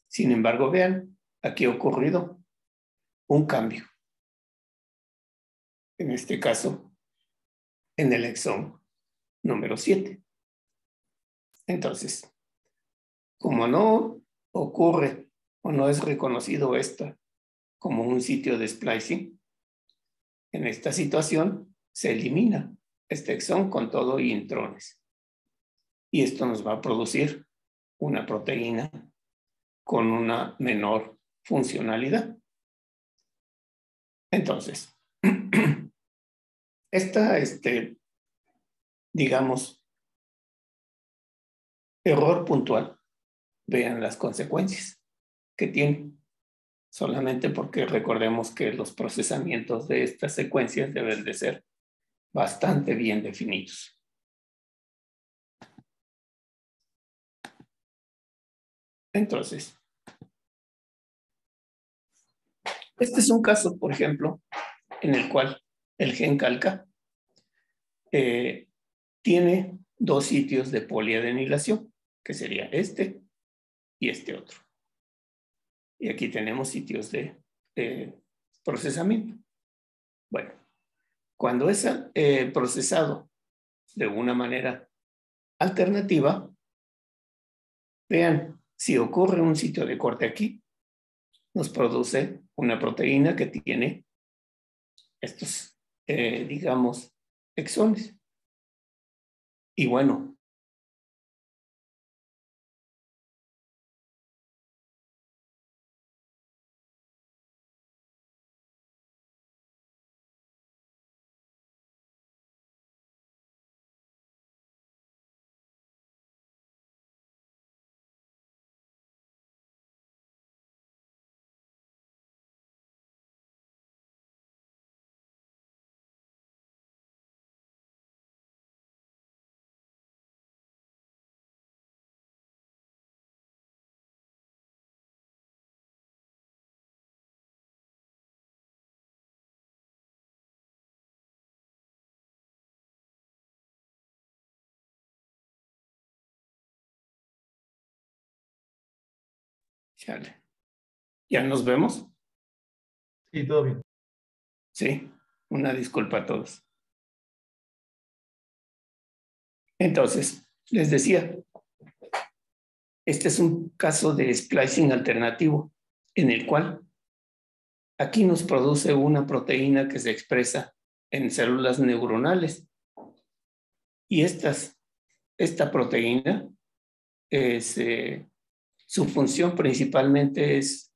Sin embargo, vean, aquí ha ocurrido un cambio. En este caso, en el exón número 7. Entonces, como no ocurre o no es reconocido esto como un sitio de splicing, en esta situación se elimina este exón con todo y intrones. y esto nos va a producir una proteína con una menor funcionalidad. Entonces, digamos, error puntual, vean las consecuencias que tiene, solamente porque recordemos que los procesamientos de estas secuencias deben de ser bastante bien definidos. Entonces, este es un caso, por ejemplo, en el cual el gen calca tiene dos sitios de poliadenilación, que sería este y este otro. Y aquí tenemos sitios de procesamiento. Bueno, cuando es procesado de una manera alternativa, vean, si ocurre un sitio de corte aquí, nos produce una proteína que tiene estos, digamos, exones. Y bueno, chale. ¿Ya nos vemos? Sí, todo bien. Sí, una disculpa a todos. Entonces, les decía, este es un caso de splicing alternativo, en el cual aquí nos produce una proteína que se expresa en células neuronales. Y esta proteína, su función principalmente es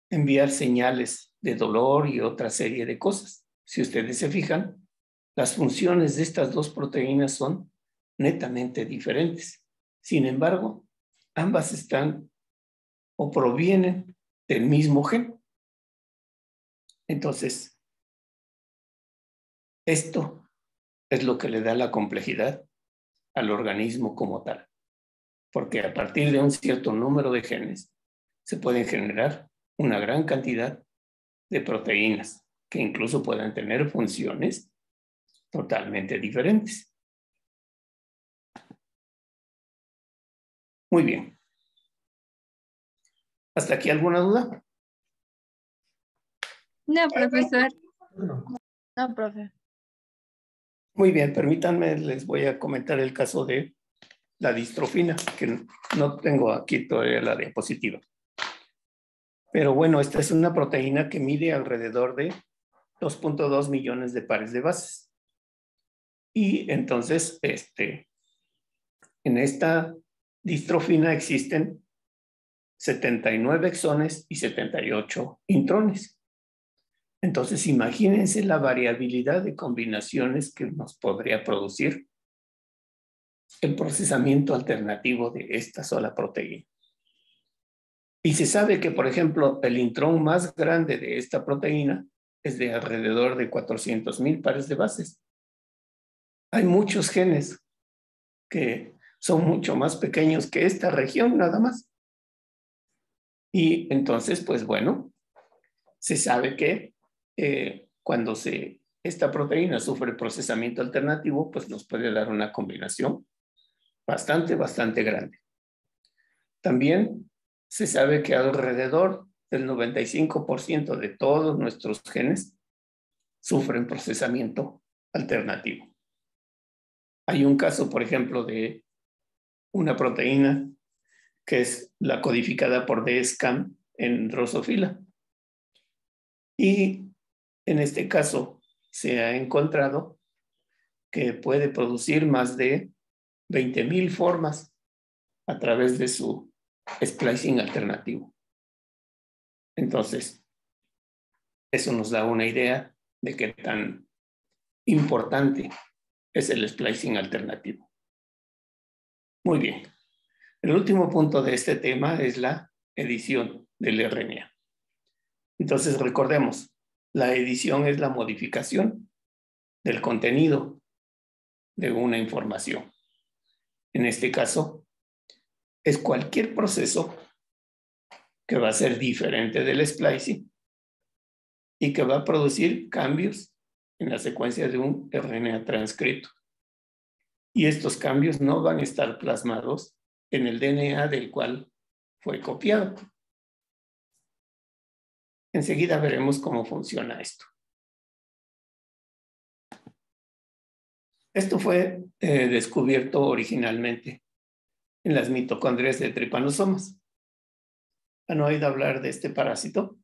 enviar señales de dolor y otra serie de cosas. Si ustedes se fijan, las funciones de estas dos proteínas son netamente diferentes. Sin embargo, ambas están o provienen del mismo gen. Entonces, esto es lo que le da la complejidad al organismo como tal, porque a partir de un cierto número de genes se pueden generar una gran cantidad de proteínas que incluso pueden tener funciones totalmente diferentes. Muy bien. ¿Hasta aquí alguna duda? No, profesor. Bueno, No, profe. Muy bien, permítanme, les voy a comentar el caso de la distrofina, que no tengo aquí todavía la diapositiva. Pero bueno, esta es una proteína que mide alrededor de 2.2 millones de pares de bases. Y entonces, en esta distrofina existen 79 exones y 78 intrones. Entonces, imagínense la variabilidad de combinaciones que nos podría producir el procesamiento alternativo de esta sola proteína. Y se sabe que, por ejemplo, el intrón más grande de esta proteína es de alrededor de 400,000 pares de bases. Hay muchos genes que son mucho más pequeños que esta región nada más. Y entonces, pues bueno, se sabe que cuando esta proteína sufre procesamiento alternativo, pues nos puede dar una combinación bastante grande. También se sabe que alrededor del 95% de todos nuestros genes sufren procesamiento alternativo. Hay un caso, por ejemplo, de una proteína que es la codificada por DSCAM en Drosophila. Y en este caso se ha encontrado que puede producir más de 20,000 formas a través de su splicing alternativo. Entonces, eso nos da una idea de qué tan importante es el splicing alternativo. Muy bien. El último punto de este tema es la edición del RNA. Entonces, recordemos, la edición es la modificación del contenido de una información. En este caso, es cualquier proceso que va a ser diferente del splicing y que va a producir cambios en la secuencia de un RNA transcrito. Y estos cambios no van a estar plasmados en el DNA del cual fue copiado. Enseguida veremos cómo funciona esto. Esto fue descubierto originalmente en las mitocondrias de tripanosomas. ¿Han oído hablar de este parásito?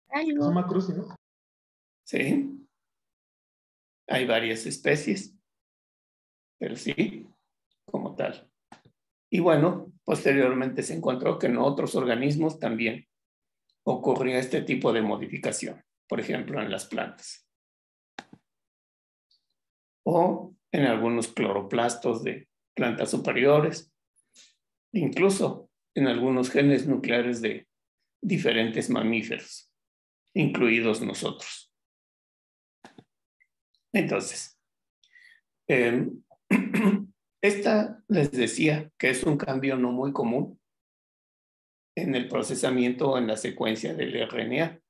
Algo. Soma cruzi, ¿no? Sí. Hay varias especies, pero sí, como tal. Y bueno, posteriormente se encontró que en otros organismos también ocurría este tipo de modificación, por ejemplo, en las plantas. O en algunos cloroplastos de plantas superiores, incluso en algunos genes nucleares de diferentes mamíferos, incluidos nosotros. Entonces, esta les decía que es un cambio no muy común en el procesamiento o en la secuencia del RNA.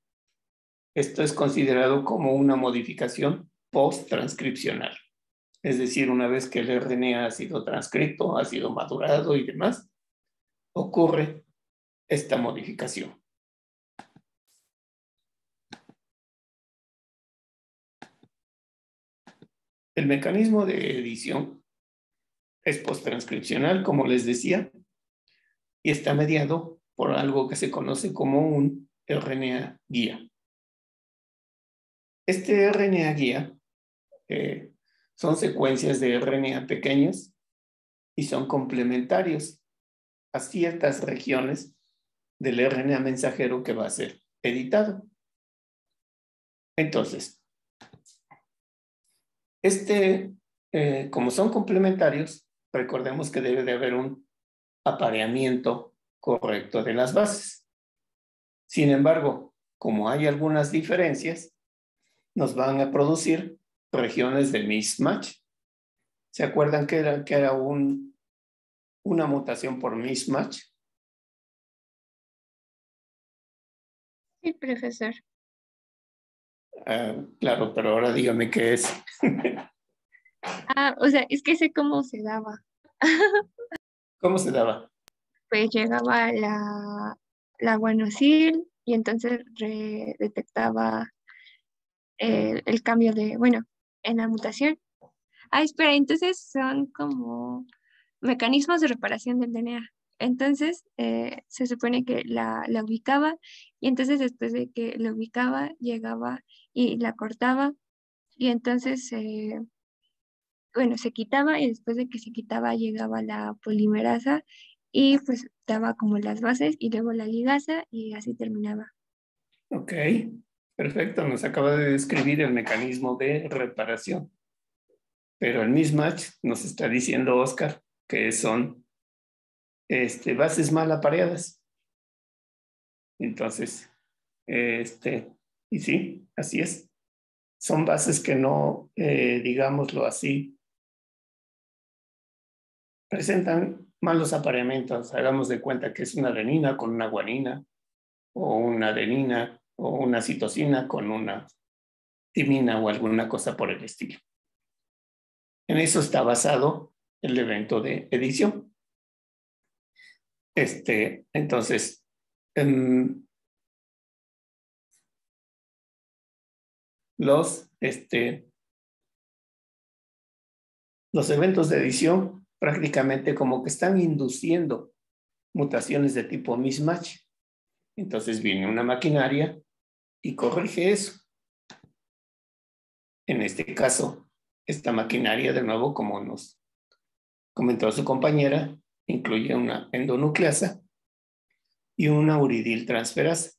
Esto es considerado como una modificación post-transcripcional. Es decir, una vez que el RNA ha sido transcrito, ha sido madurado y demás, ocurre esta modificación. El mecanismo de edición es post-transcripcional, como les decía, y está mediado por algo que se conoce como un RNA guía. Este RNA guía son secuencias de RNA pequeños y son complementarios a ciertas regiones del RNA mensajero que va a ser editado. Entonces, como son complementarios, recordemos que debe de haber un apareamiento correcto de las bases. Sin embargo, como hay algunas diferencias, nos van a producir regiones de mismatch. ¿Se acuerdan que era una mutación por mismatch? Sí, profesor. Claro, pero ahora dígame qué es. O sea, es que sé cómo se daba. ¿Cómo se daba? Pues llegaba la guanosil y entonces detectaba el cambio en la mutación. Espera, entonces son como mecanismos de reparación del DNA. Entonces, se supone que la ubicaba y entonces después de que la ubicaba, llegaba y la cortaba y entonces, se quitaba y después de que se quitaba llegaba la polimerasa y pues daba como las bases y luego la ligasa y así terminaba. Ok, perfecto. Nos acaba de describir el mecanismo de reparación. Pero el mismatch nos está diciendo Oscar que son bases mal apareadas. Entonces, y sí, así es. Son bases que no, digámoslo así, presentan malos apareamientos. Hagamos de cuenta que es una adenina con una guanina, o una adenina o una citosina con una timina o alguna cosa por el estilo. En eso está basado el evento de edición. Entonces, los eventos de edición prácticamente como que están induciendo mutaciones de tipo mismatch. Entonces viene una maquinaria y corrige eso. En este caso, esta maquinaria, de nuevo, como nos comentó su compañera, incluye una endonucleasa y una uridiltransferasa.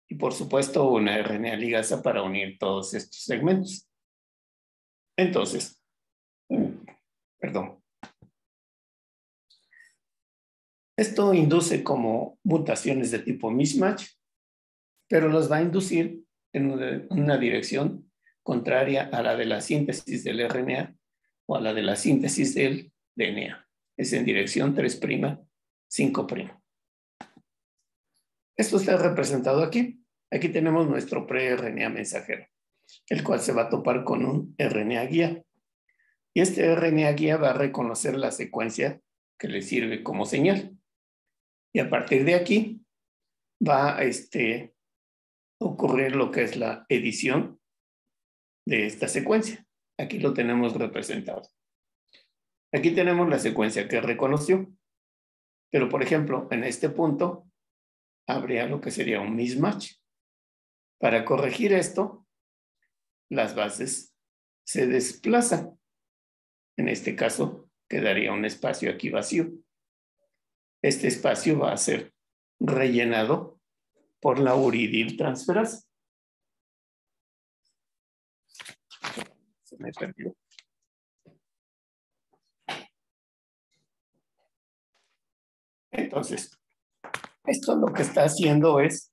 Y por supuesto, una RNA ligasa para unir todos estos segmentos. Entonces, perdón. Esto induce como mutaciones de tipo mismatch, pero los va a inducir en una dirección contraria a la de la síntesis del RNA o a la de la síntesis del DNA. Es en dirección 3', 5'. Esto está representado aquí. Aquí tenemos nuestro pre-RNA mensajero, el cual se va a topar con un RNA guía. Y este RNA guía va a reconocer la secuencia que le sirve como señal. Y a partir de aquí va a ocurrir lo que es la edición de esta secuencia. Aquí lo tenemos representado. Aquí tenemos la secuencia que reconoció. Pero, por ejemplo, en este punto habría lo que sería un mismatch. Para corregir esto, las bases se desplazan. En este caso, quedaría un espacio aquí vacío. Este espacio va a ser rellenado por la uridiltransferasa. Se me perdió. Entonces, esto lo que está haciendo es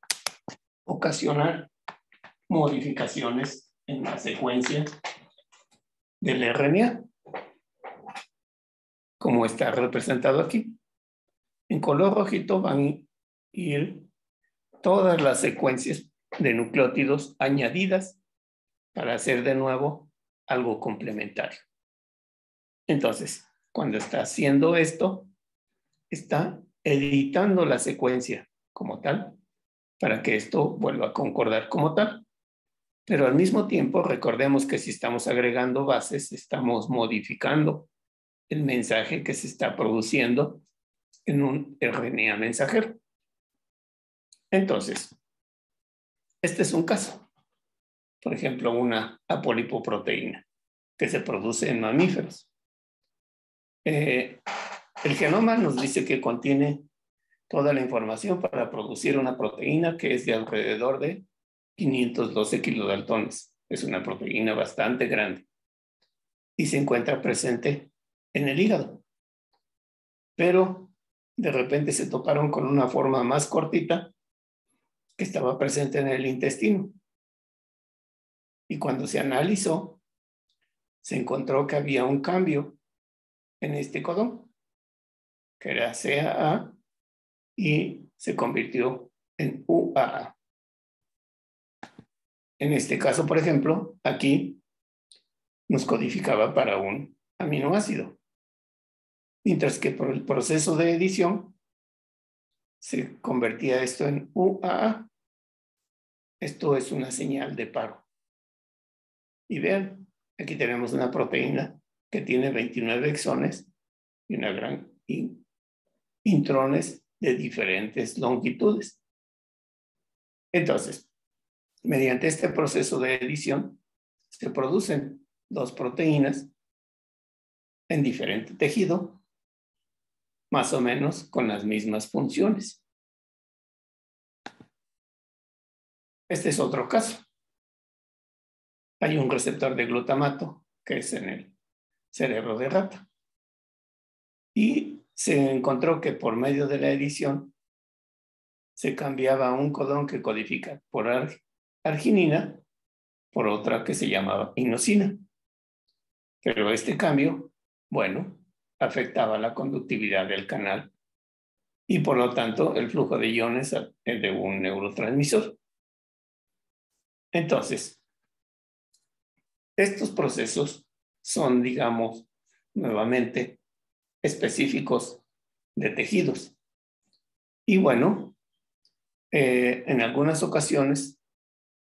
ocasionar modificaciones en la secuencia del RNA, como está representado aquí. En color rojito van a ir todas las secuencias de nucleótidos añadidas para hacer de nuevo algo complementario. Entonces, cuando está haciendo esto, está editando la secuencia como tal para que esto vuelva a concordar como tal. Pero al mismo tiempo, recordemos que si estamos agregando bases, estamos modificando el mensaje que se está produciendo en un RNA mensajero. Entonces, este es un caso. Por ejemplo, una apolipoproteína que se produce en mamíferos. El genoma nos dice que contiene toda la información para producir una proteína que es de alrededor de 512 kilodaltones. Es una proteína bastante grande y se encuentra presente en el hígado. Pero de repente se toparon con una forma más cortita que estaba presente en el intestino. Y cuando se analizó, se encontró que había un cambio en este codón, que era CAA, y se convirtió en UAA. En este caso, por ejemplo, aquí nos codificaba para un aminoácido, mientras que por el proceso de edición se convertía esto en UAA. Esto es una señal de paro. Y vean, aquí tenemos una proteína que tiene 29 exones y una gran intrones de diferentes longitudes. Entonces, mediante este proceso de edición, se producen dos proteínas en diferente tejido, más o menos con las mismas funciones. Este es otro caso. Hay un receptor de glutamato que es en el cerebro de rata. Y se encontró que por medio de la edición se cambiaba un codón que codifica por arginina por otra que se llamaba inosina. Pero este cambio, bueno, afectaba la conductividad del canal y por lo tanto el flujo de iones de un neurotransmisor. Entonces, estos procesos son, digamos, nuevamente específicos de tejidos. Y bueno, en algunas ocasiones,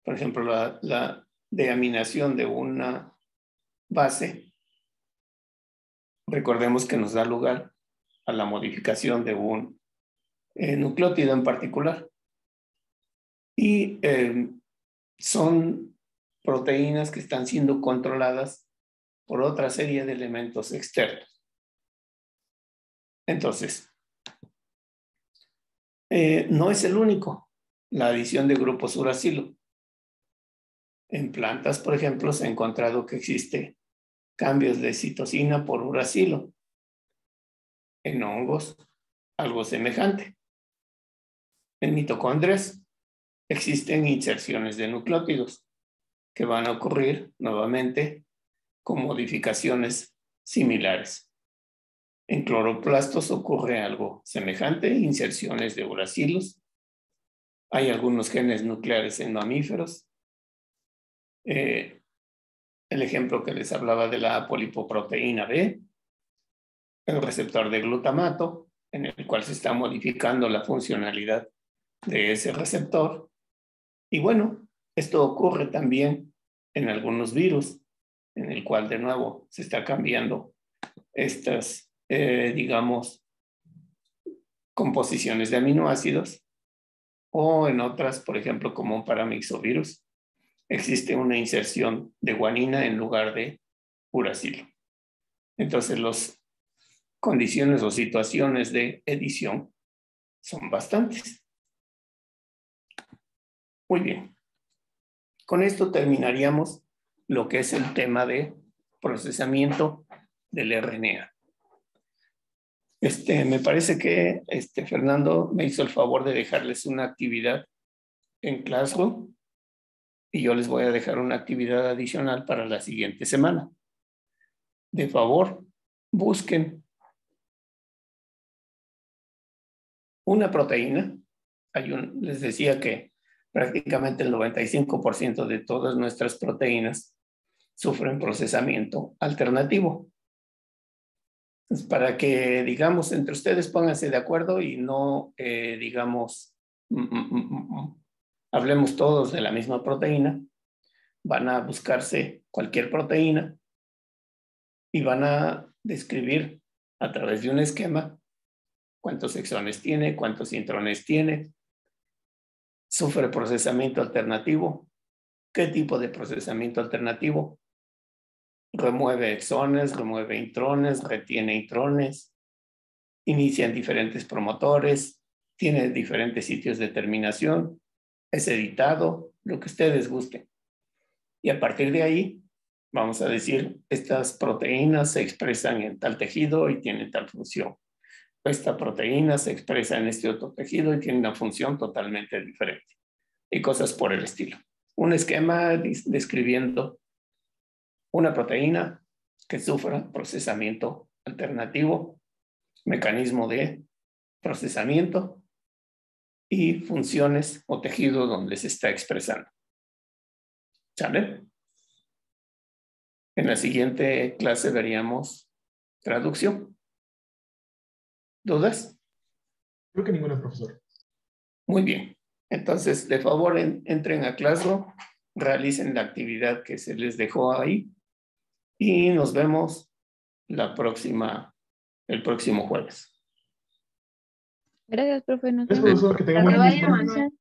por ejemplo, la deaminación de una base, recordemos que nos da lugar a la modificación de un nucleótido en particular. Y son proteínas que están siendo controladas por otra serie de elementos externos. Entonces, no es el único, la adición de grupos uracilo. En plantas, por ejemplo, se ha encontrado que existe cambios de citosina por uracilo. En hongos, algo semejante. En mitocondrias existen inserciones de nucleótidos que van a ocurrir nuevamente con modificaciones similares. En cloroplastos ocurre algo semejante, inserciones de uracilos. Hay algunos genes nucleares en mamíferos. El ejemplo que les hablaba de la apolipoproteína B, el receptor de glutamato, en el cual se está modificando la funcionalidad de ese receptor. Y bueno, esto ocurre también en algunos virus, en el cual de nuevo se está cambiando estas, digamos, composiciones de aminoácidos, o en otras, por ejemplo, como un paramyxovirus, existe una inserción de guanina en lugar de uracilo. Entonces, las condiciones o situaciones de edición son bastantes. Muy bien. Con esto terminaríamos lo que es el tema de procesamiento del RNA. Me parece que Fernando me hizo el favor de dejarles una actividad en Classroom y yo les voy a dejar una actividad adicional para la siguiente semana. De favor, busquen una proteína. Les decía que prácticamente el 95% de todas nuestras proteínas sufren procesamiento alternativo. Entonces, para que, digamos, entre ustedes pónganse de acuerdo y no, digamos, hablemos todos de la misma proteína, van a buscarse cualquier proteína y van a describir a través de un esquema cuántos exones tiene, cuántos intrones tiene, sufre procesamiento alternativo, qué tipo de procesamiento alternativo, remueve exones, remueve intrones, retiene intrones, inician diferentes promotores, tiene diferentes sitios de terminación, es editado, lo que ustedes gusten. Y a partir de ahí, vamos a decir, estas proteínas se expresan en tal tejido y tienen tal función. Esta proteína se expresa en este otro tejido y tiene una función totalmente diferente. Y cosas por el estilo. Un esquema describiendo una proteína que sufra procesamiento alternativo, mecanismo de procesamiento y funciones o tejido donde se está expresando. ¿Sale? En la siguiente clase veríamos traducción. ¿Dudas? Creo que ninguna, profesor. Muy bien. Entonces, de favor, entren a Classroom, realicen la actividad que se les dejó ahí y nos vemos el próximo jueves. Gracias, profe. Nos Es vemos. profesor, que tenga muy Que buen vaya, día. Manuel.